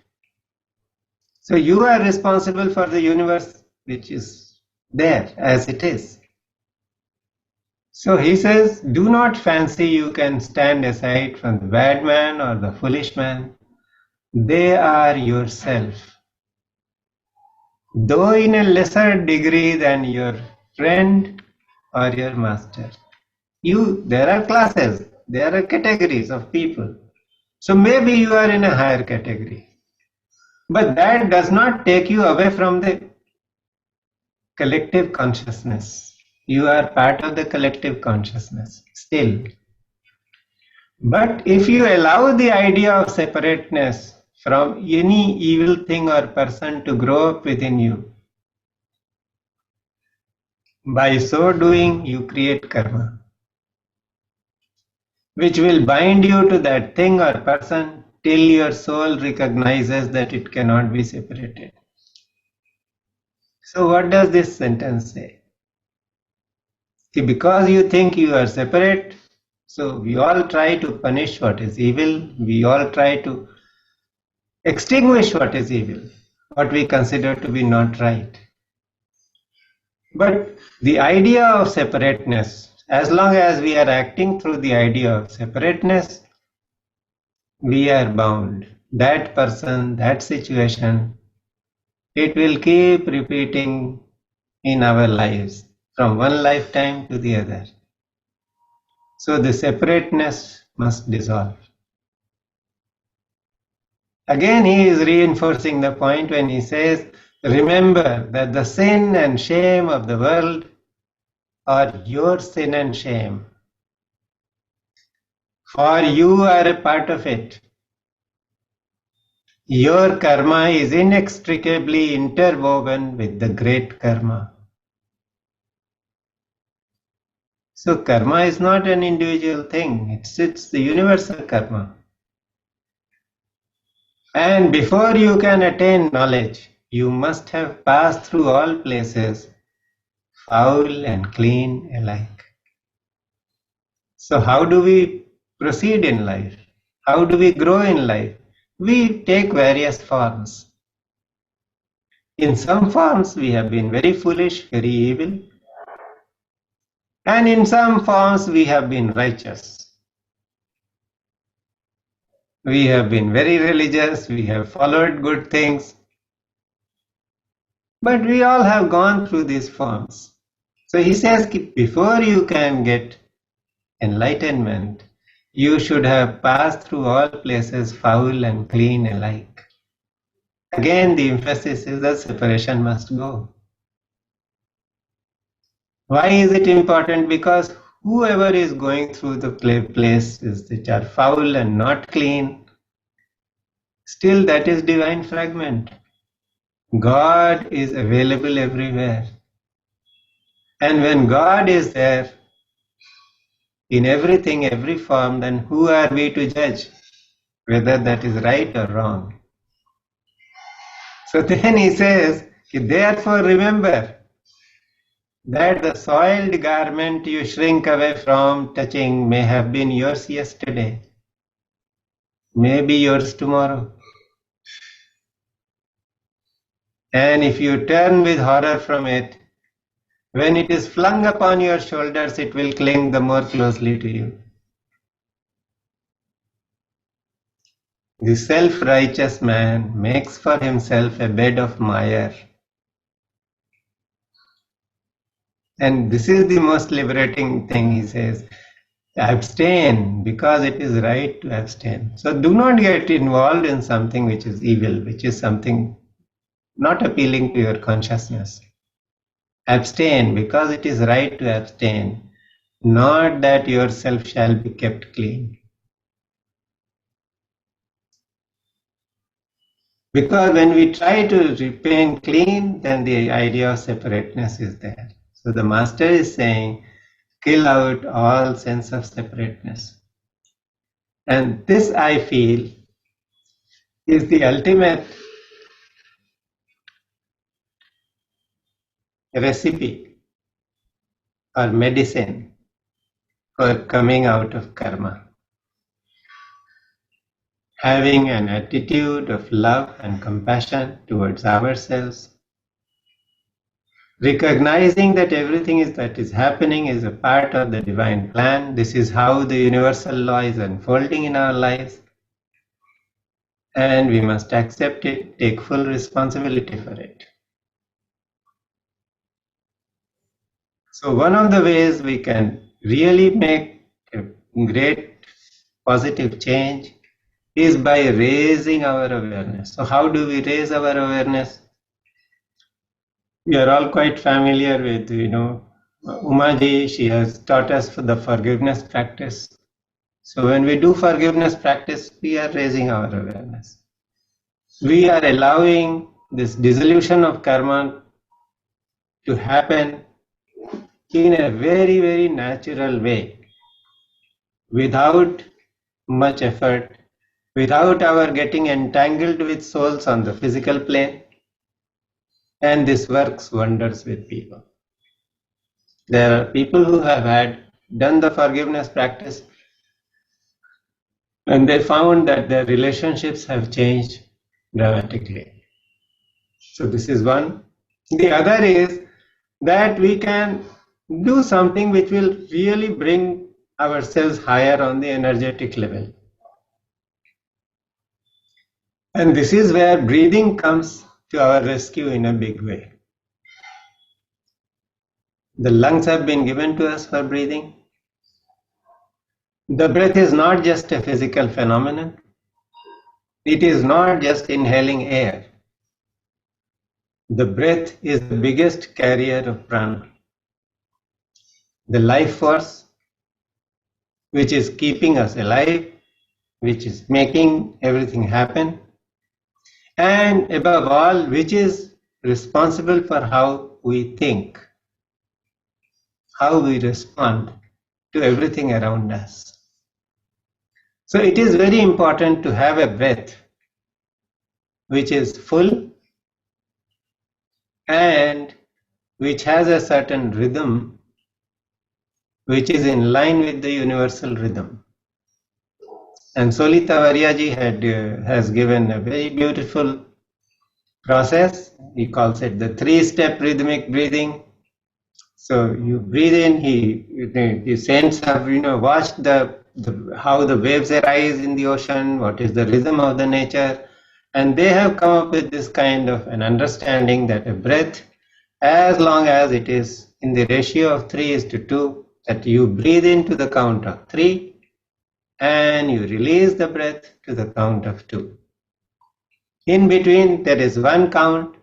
Speaker 1: So you are responsible for the universe which is there as it is. So he says, do not fancy you can stand aside from the bad man or the foolish man. They are yourself. Though in a lesser degree than your friend or your master. There are classes. there are categories of people. So maybe you are in a higher category. But that does not take you away from the collective consciousness. You are part of the collective consciousness still. But if you allow the idea of separateness from any evil thing or person to grow up within you, by so doing you create karma, which will bind you to that thing or person till your soul recognizes that it cannot be separated. So what does this sentence say? See, because you think you are separate, so we all try to punish what is evil, we all try to extinguish what is evil, what we consider to be not right. But the idea of separateness, as long as we are acting through the idea of separateness, we are bound. That person, that situation, it will keep repeating in our lives from one lifetime to the other. So the separateness must dissolve. Again, he is reinforcing the point when he says, remember that the sin and shame of the world are your sin and shame. For you are a part of it. Your karma is inextricably interwoven with the great karma. So karma is not an individual thing, it's the universal karma. And before you can attain knowledge, you must have passed through all places, foul and clean alike. So how do we proceed in life? How do we grow in life? We take various forms. In some forms we have been very foolish, very evil. And in some forms we have been righteous. We have been very religious, we have followed good things. But we all have gone through these forms. So he says, before you can get enlightenment, you should have passed through all places foul and clean alike. Again, the emphasis is that separation must go. Why is it important? Because whoever is going through the places which are foul and not clean, still that is divine fragment. God is available everywhere. And when God is there in everything, every form, then who are we to judge whether that is right or wrong? So then he says, therefore remember that the soiled garment you shrink away from touching may have been yours yesterday, may be yours tomorrow. And if you turn with horror from it, when it is flung upon your shoulders, it will cling the more closely to you. The self-righteous man makes for himself a bed of mire. And this is the most liberating thing, he says. Abstain because it is right to abstain. So do not get involved in something which is evil, which is something not appealing to your consciousness. Abstain because it is right to abstain, not that yourself shall be kept clean. Because when we try to remain clean, then the idea of separateness is there. So the master is saying, kill out all sense of separateness. And this, I feel, is the ultimate recipe or medicine for coming out of karma. Having an attitude of love and compassion towards ourselves, recognizing that everything that is happening is a part of the divine plan. This is how the universal law is unfolding in our lives. And we must accept it, take full responsibility for it. So one of the ways we can really make a great positive change is by raising our awareness. So how do we raise our awareness? We are all quite familiar with, Umaji, she has taught us for the forgiveness practice. So when we do forgiveness practice, we are raising our awareness. We are allowing this dissolution of karma to happen in a very, very natural way, without much effort, without our getting entangled with souls on the physical plane. And this works wonders with people. There are people who have done the forgiveness practice, and they found that their relationships have changed dramatically. So this is one. The other is that we can do something which will really bring ourselves higher on the energetic level. And this is where breathing comes to our rescue in a big way. The lungs have been given to us for breathing. The breath is not just a physical phenomenon. It is not just inhaling air. The breath is the biggest carrier of prana, the life force which is keeping us alive, which is making everything happen, and above all, which is responsible for how we think, how we respond to everything around us. So it is very important to have a breath which is full and which has a certain rhythm which is in line with the universal rhythm. And Solita Varyaji has given a very beautiful process. He calls it the 3-step rhythmic breathing. So you breathe in, the saints have watched how the waves arise in the ocean, what is the rhythm of the nature, and they have come up with this kind of an understanding that a breath, as long as it is in the ratio of 3:2, that you breathe into the count of 3 and you release the breath to the count of 2. In between, there is one count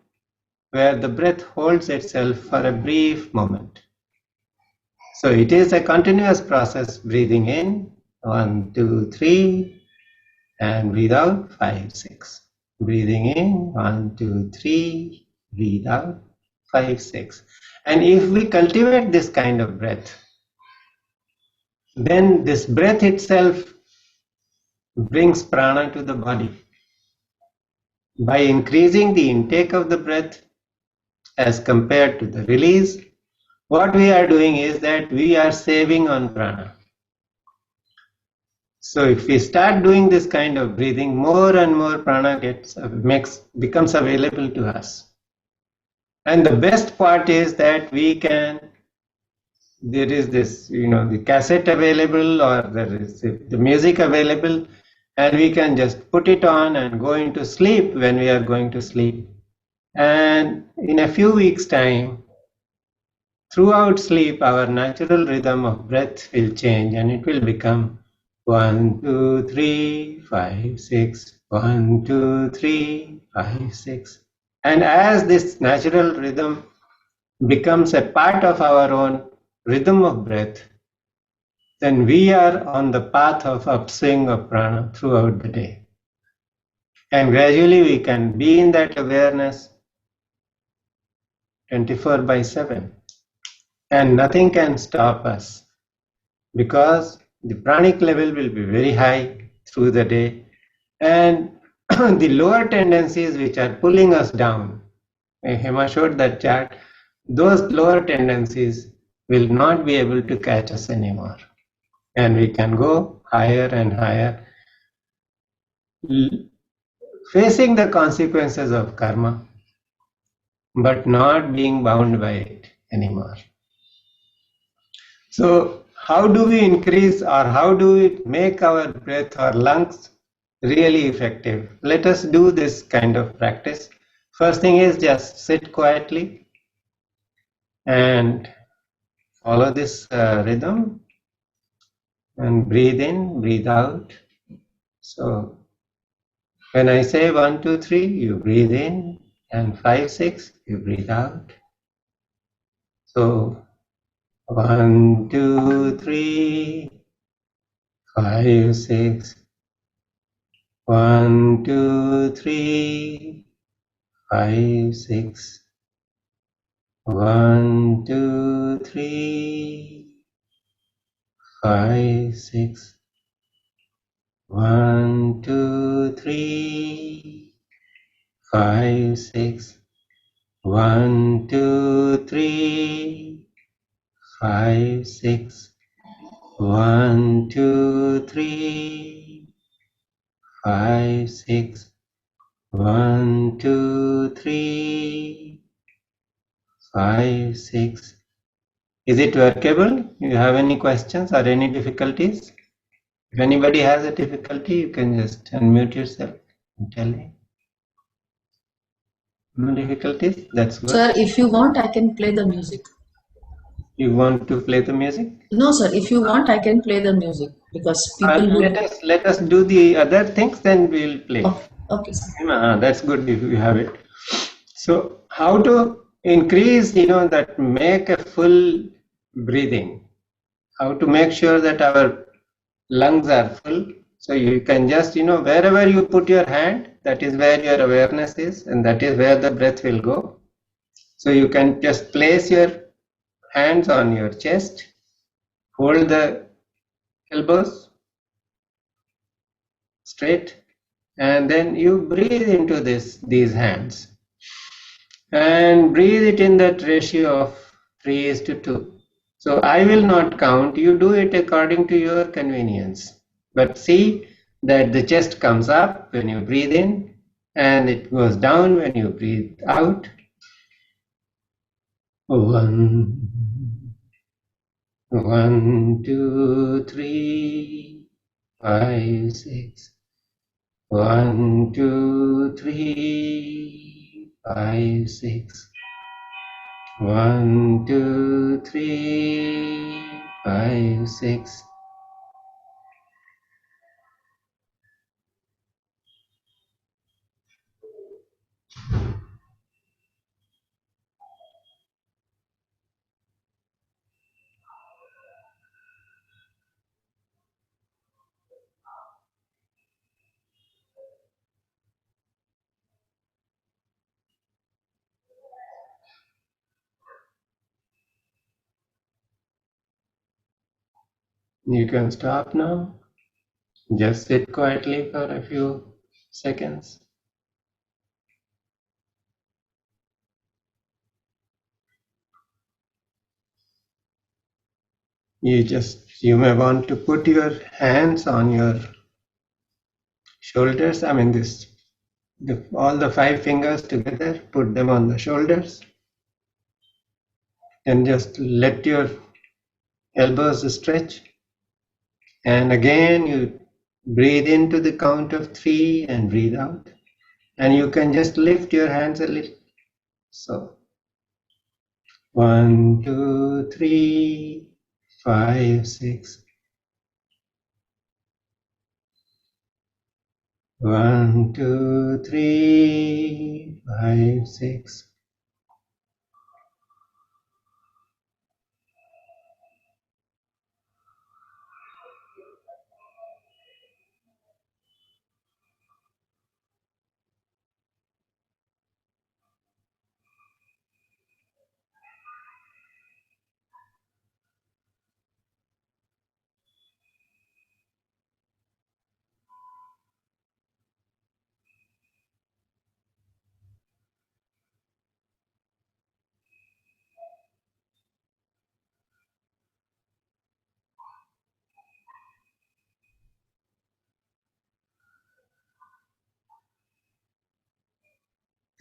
Speaker 1: where the breath holds itself for a brief moment. So it is a continuous process, breathing in, 1, 2, 3, and breathe out, 5, 6. Breathing in, 1, 2, 3, breathe out, 5, 6. And if we cultivate this kind of breath, then this breath itself brings prana to the body. By increasing the intake of the breath as compared to the release, what we are doing is that we are saving on prana. So if we start doing this kind of breathing, more and more prana becomes available to us. And the best part is that there is this, the cassette available, or there is the music available, and we can just put it on and go into sleep when we are going to sleep. And in a few weeks' time, throughout sleep, our natural rhythm of breath will change, and it will become 1, 2, 3, 5, 6, 1, 2, 3, 5, 6. And as this natural rhythm becomes a part of our own rhythm of breath, then we are on the path of upswing of prana throughout the day. And gradually we can be in that awareness 24/7. And nothing can stop us, because the pranic level will be very high through the day, and the lower tendencies which are pulling us down, Hema showed that chart, those lower tendencies will not be able to catch us anymore. And we can go higher and higher, facing the consequences of karma, but not being bound by it anymore. So how do we increase, or how do we make our breath or lungs really effective? Let us do this kind of practice. First thing is just sit quietly and follow this rhythm. And breathe in, breathe out. So when I say 1, 2, 3, you breathe in, and 5, 6, you breathe out. So 1, 2, 3, 5, 6. 1, 2, 3, 5, 6. 1, 2, 3, 5, 6. 1, 2, 3, 5, 6. 1, 2, 3, 5, 6. 1, 2, 3, 5, 6. 1, 2, 3, 5, 6. Is it workable? You have any questions or any difficulties? If anybody has a difficulty, you can just unmute yourself and tell me. No difficulties? That's good.
Speaker 2: Sir, if you want, I can play the music.
Speaker 1: You want to play the music?
Speaker 2: No, sir, if you want, I can play the music because people
Speaker 1: Let
Speaker 2: who.
Speaker 1: us do the other things, then we'll play.
Speaker 2: Okay, okay, sir.
Speaker 1: That's good if you have it. So how to increase, that make a full breathing? How to make sure that our lungs are full? So you can just, wherever you put your hand, that is where your awareness is, and that is where the breath will go. So you can just place your hands on your chest, hold the elbows straight, and then you breathe into these hands. And breathe it in that ratio of 3:2. So I will not count, you do it according to your convenience. But see that the chest comes up when you breathe in and it goes down when you breathe out. 1, 1, 2, 3, 5, 6. 1, 2, 3, 5, 6. 1, 2, 3, 5, 6. You can stop now. Just sit quietly for a few seconds. You may want to put your hands on your shoulders. All the 5 fingers together, put them on the shoulders, and just let your elbows stretch. And again, you breathe into the count of 3 and breathe out. And you can just lift your hands a little. So 1, 2, 3, 5, 6. 1, 2, 3, 5, 6.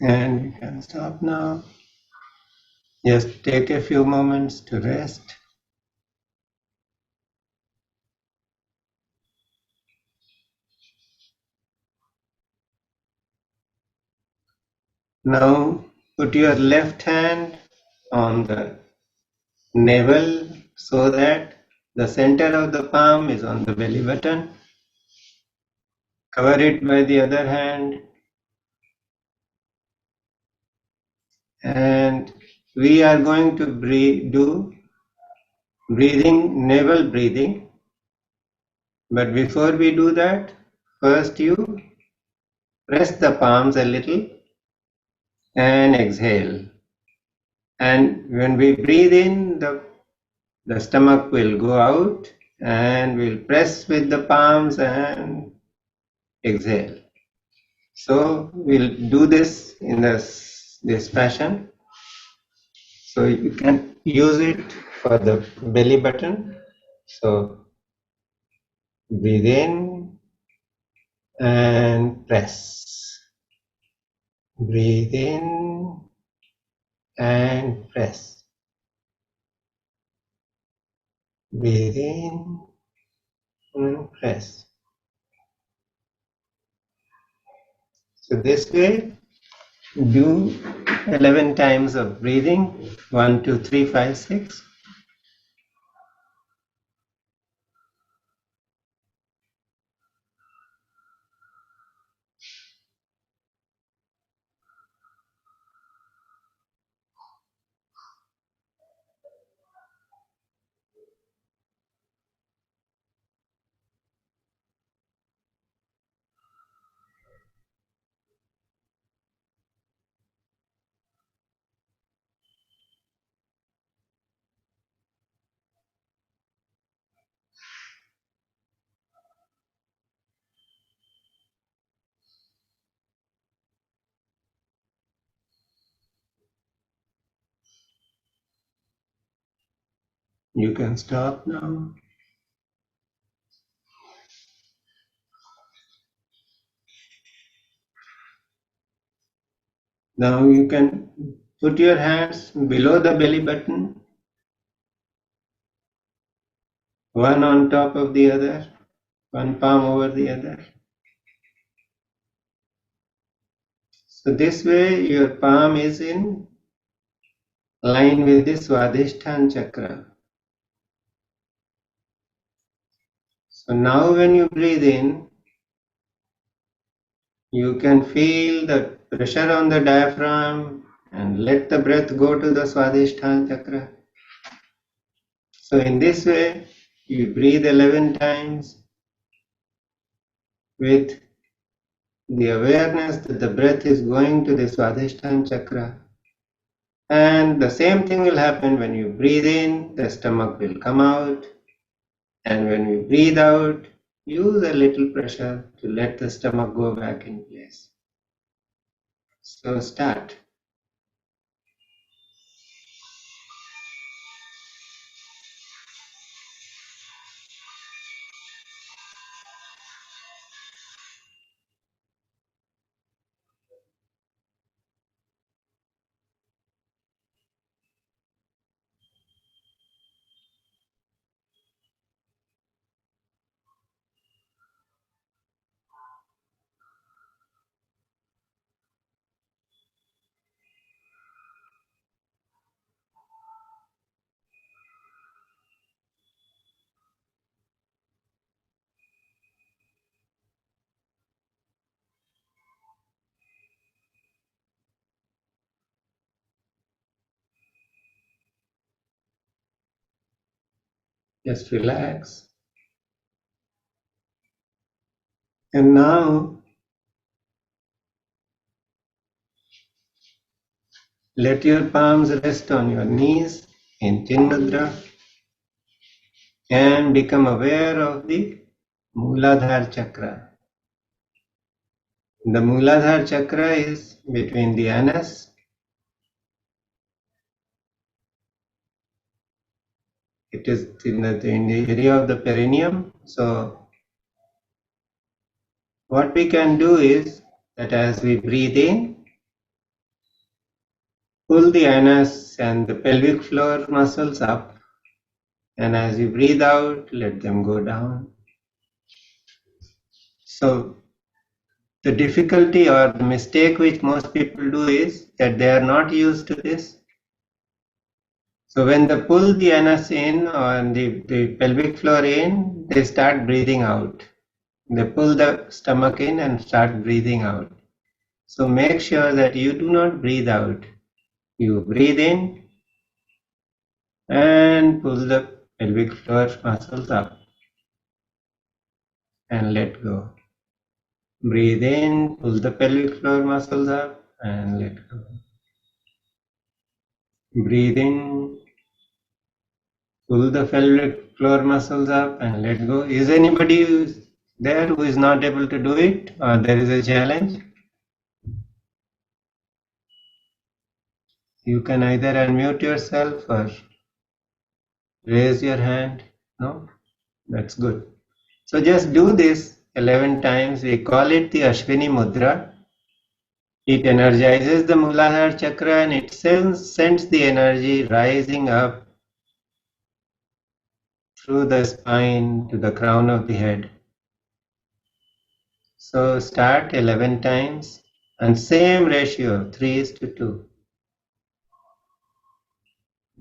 Speaker 1: And you can stop now. Just take a few moments to rest. Now put your left hand on the navel so that The center of the palm is on the belly button. Cover it by the other hand. And we are going to do breathing, navel breathing. But before we do that, first you press the palms a little and exhale. And when we breathe in, the stomach will go out and we'll press with the palms and exhale. So we'll do this in this fashion. So you can use it for the belly button. So breathe in and press. Breathe in and press. Breathe in and press. So this way, do 11 times of breathing. 1, 2, 3, 5, 6. You can stop now. Now you can put your hands below the belly button, one on top of the other, one palm over the other. So this way your palm is in line with the Swadhisthana chakra. So now when you breathe in, you can feel the pressure on the diaphragm and let the breath go to the Swadhisthana chakra. So in this way, you breathe 11 times with the awareness that the breath is going to the Swadhisthana chakra. And the same thing will happen when you breathe in, the stomach will come out. And when we breathe out, use a little pressure to let the stomach go back in place. So start. Just relax. And now, let your palms rest on your knees in Chin Mudra and become aware of the Mooladhara chakra. The Mooladhara chakra is between the anus. It is in the area of the perineum. So what we can do is that as we breathe in, pull the anus and the pelvic floor muscles up, and as you breathe out, let them go down. So the difficulty or the mistake which most people do is that they are not used to this. So when they pull the anus in or the pelvic floor in, they start breathing out. They pull the stomach in and start breathing out. So make sure that you do not breathe out. You breathe in and pull the pelvic floor muscles up and let go. Breathe in, pull the pelvic floor muscles up and let go. Breathe in, pull the pelvic floor muscles up and let go. Is anybody there who is not able to do it, or there is a challenge? You can either unmute yourself or raise your hand. No? That's good. So just do this 11 times. We call it the Ashwini Mudra. It energizes the Muladhara chakra and it sends the energy rising up through the spine to the crown of the head. So start 11 times and same ratio, 3:2.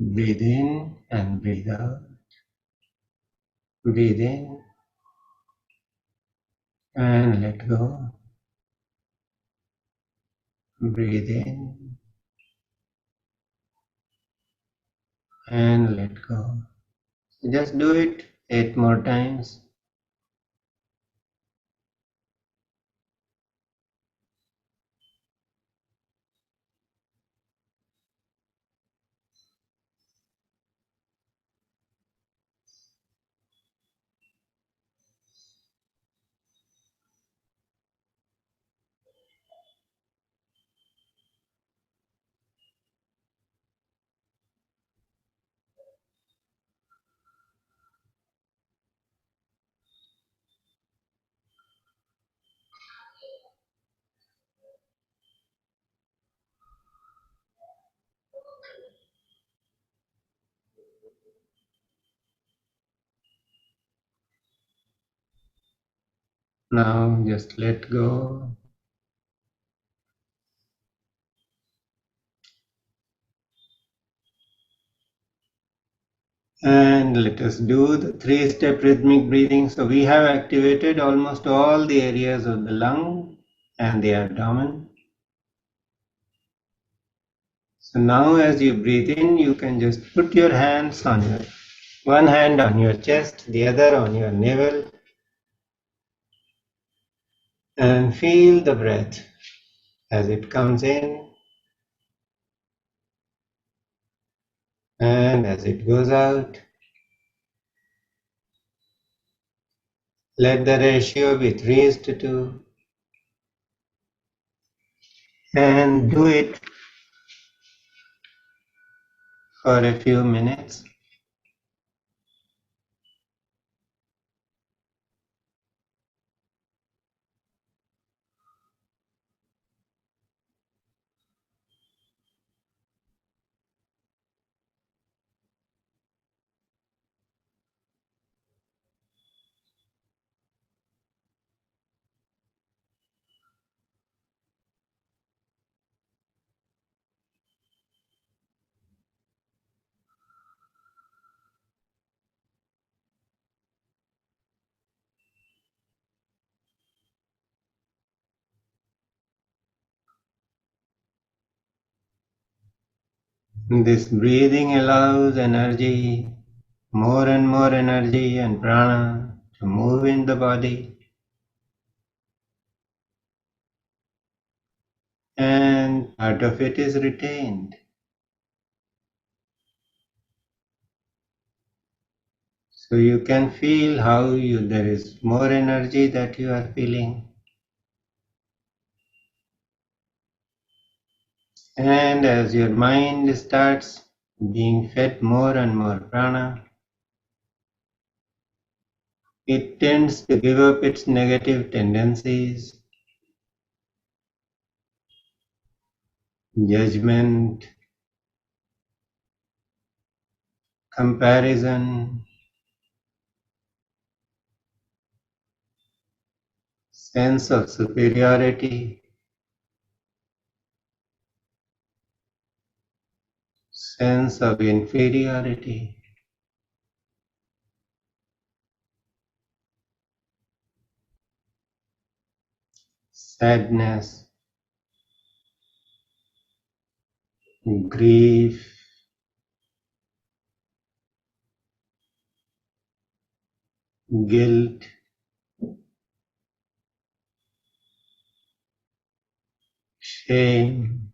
Speaker 1: Breathe in and breathe out. Breathe in and let go. Breathe in and let go. Just do it 8 more times. Now just let go. And let us do the 3-step rhythmic breathing. So we have activated almost all the areas of the lung and the abdomen. So now as you breathe in, you can just put your hands on your, one hand on your chest, the other on your navel, and feel the breath as it comes in and as it goes out. Let the ratio be 3:2 and do it for a few minutes. This breathing allows energy, more and more energy and prana to move in the body, and part of it is retained. So you can feel how there is more energy that you are feeling. And as your mind starts being fed more and more prana, it tends to give up its negative tendencies, judgment, comparison, sense of superiority. sense of inferiority, sadness, grief, guilt, shame,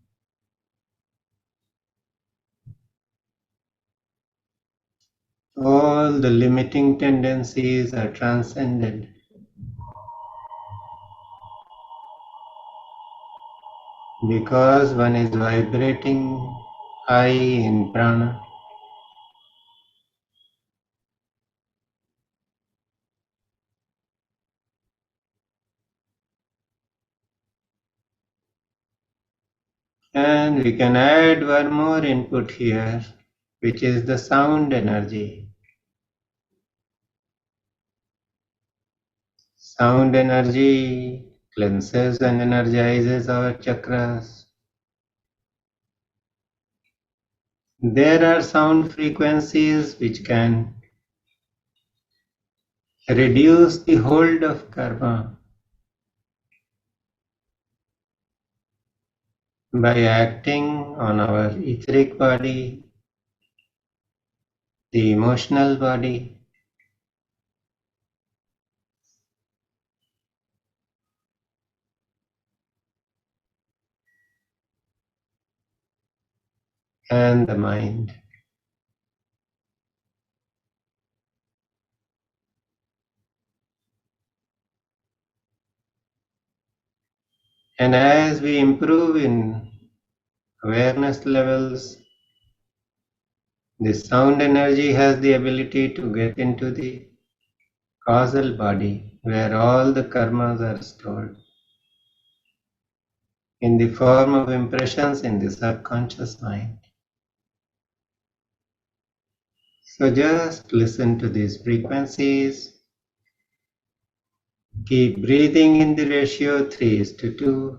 Speaker 1: all the limiting tendencies are transcended. Because one is vibrating high in prana, and we can add one more input here, which is the sound energy. Sound energy cleanses and energizes our chakras. There are sound frequencies which can reduce the hold of karma by acting on our etheric body, the emotional body, and the mind. And as we improve in awareness levels, the sound energy has the ability to get into the causal body where all the karmas are stored in the form of impressions in the subconscious mind. So just listen to these frequencies. Keep breathing in the ratio 3:2.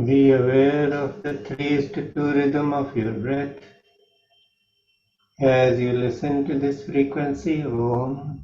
Speaker 1: Be aware of the 3:2 rhythm of your breath as you listen to this frequency of Om.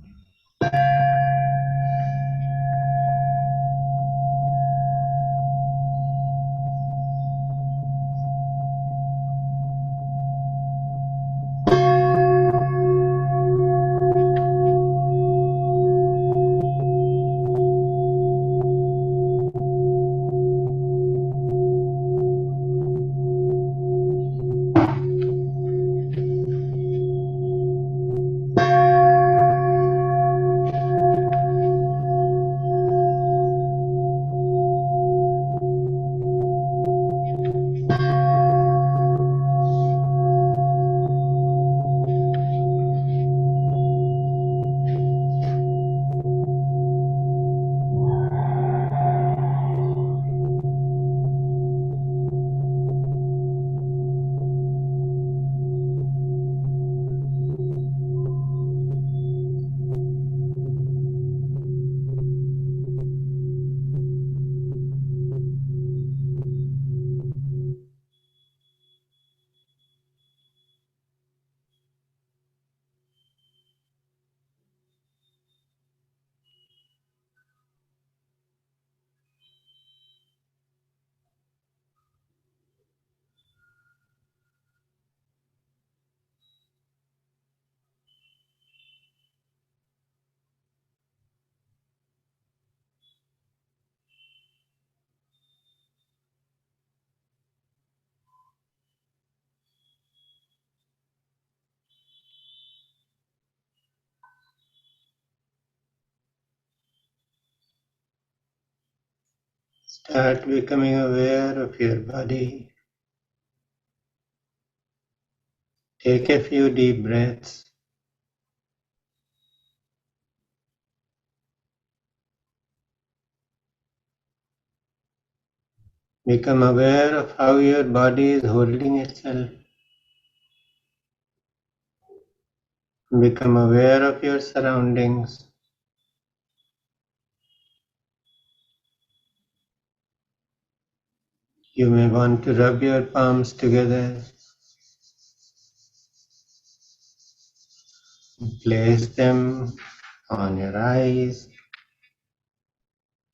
Speaker 1: Start becoming aware of your body. Take a few deep breaths. Become aware of how your body is holding itself. Become aware of your surroundings. You may want to rub your palms together. Place them on your eyes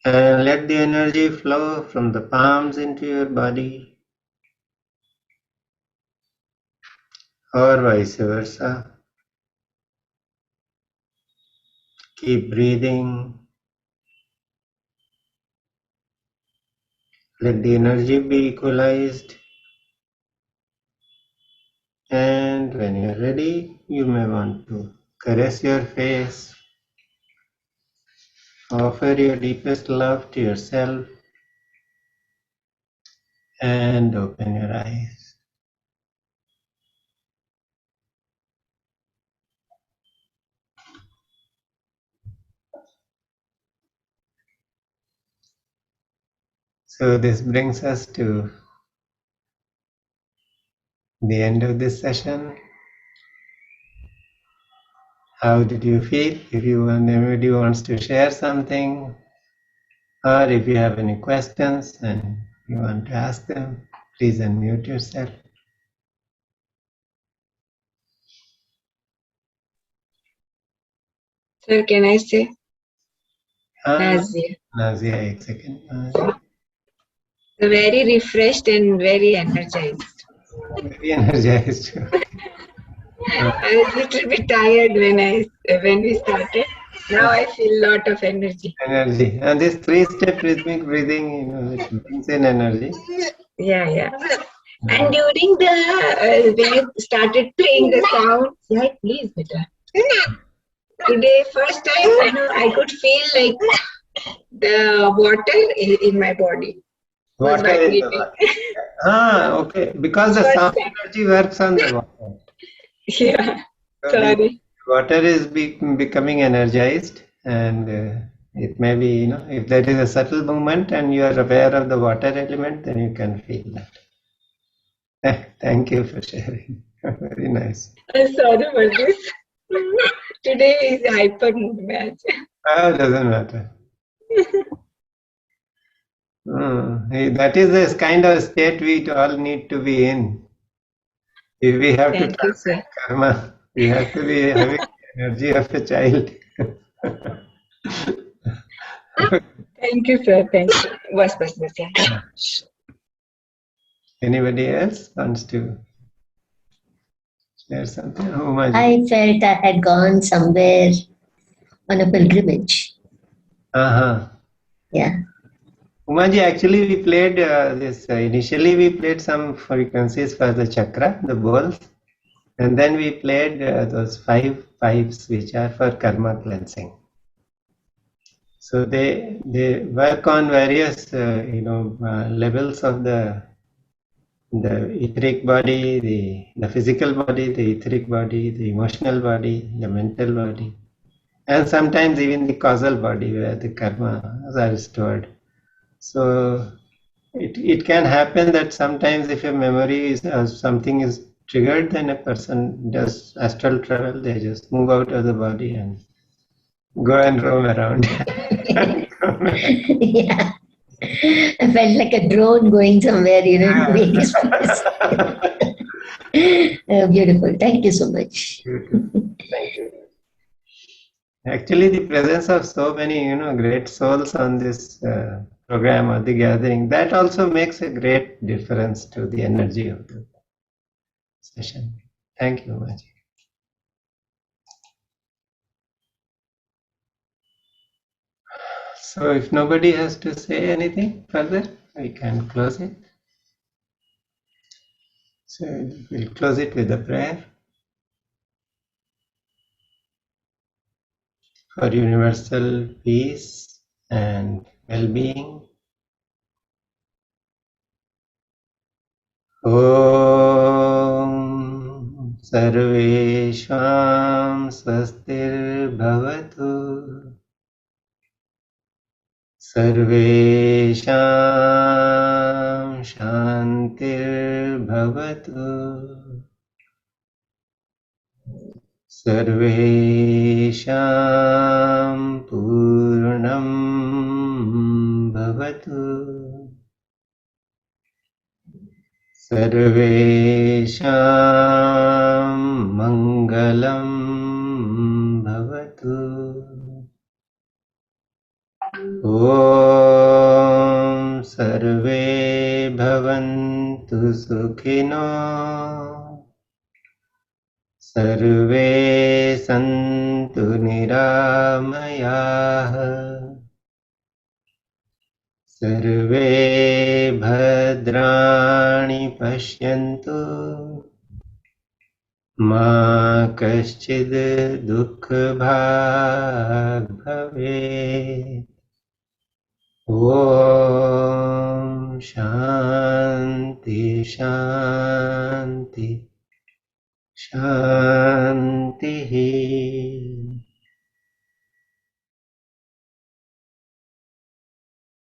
Speaker 1: and let the energy flow from the palms into your body or vice versa. Keep breathing. Let the energy be equalized. And when you're ready, you may want to caress your face, offer your deepest love to yourself, and open your eyes. So this brings us to the end of this session. How did you feel? If anybody wants to share something, or if you have any questions and you want to ask them, please unmute yourself.
Speaker 3: Sir, can I say?
Speaker 1: Nazia,
Speaker 3: Nazia.
Speaker 1: एक second. Nazia.
Speaker 3: Very refreshed and very energized.
Speaker 1: Very energized.
Speaker 3: I was a little bit tired when we started. Now I feel a lot of energy.
Speaker 1: Energy. And this 3-step rhythmic breathing, it brings in energy.
Speaker 3: Yeah. And during the when you started playing the sound, yeah, please, beta. Today, first time, I could feel like the water in my body.
Speaker 1: Water is the water. Okay. Because the sound energy works on the water.
Speaker 3: Yeah.
Speaker 1: So
Speaker 3: Sorry.
Speaker 1: Water is becoming energized, and it may be, if there is a subtle movement and you are aware of the water element, then you can feel that. Thank you for sharing. Very nice.
Speaker 3: I'm sorry for this. Today is hyper mood match.
Speaker 1: Doesn't matter. That is the kind of state we all need to be in. If we have to
Speaker 3: Thank you, sir.
Speaker 1: transcend karma, we have to be having the energy of a child.
Speaker 3: Thank you, sir. Thank you. Was, yeah.
Speaker 1: Anybody else wants to share something? Umaji.
Speaker 4: I felt I had gone somewhere on a pilgrimage. Yeah.
Speaker 1: Umaji, actually we played this, initially we played some frequencies for the chakra, the bowls, and then we played those 5 pipes which are for karma cleansing. So they work on various levels of the etheric body, the physical body, the etheric body, the emotional body, the mental body, and sometimes even the causal body where the karmas are stored. So it can happen that sometimes if a memory is something is triggered, then a person does astral travel. They just move out of the body and go and roam around.
Speaker 4: Yeah. I felt like a drone going somewhere, in various places. Beautiful. Thank you so much.
Speaker 1: Thank you. Actually, the presence of so many, great souls on this program or the gathering, that also makes a great difference to the energy of the session. Thank you, Maji. So if nobody has to say anything further, we can close it. So we'll close it with a prayer for universal peace and well-being. Om Sarveshvam Swastirбhavatu Sarvesham Shantirбhavatu Sarvesham Purnam Bhavatu Sarvesham Mangalam Bhavatu. Om Sarve Bhavantu Sukhino Sarve Santu Niramayah Sarve Bhadrani Pashyantu Ma Kaschid Dukha Bhag Bhavet. Om Shanti Shanti Shanti.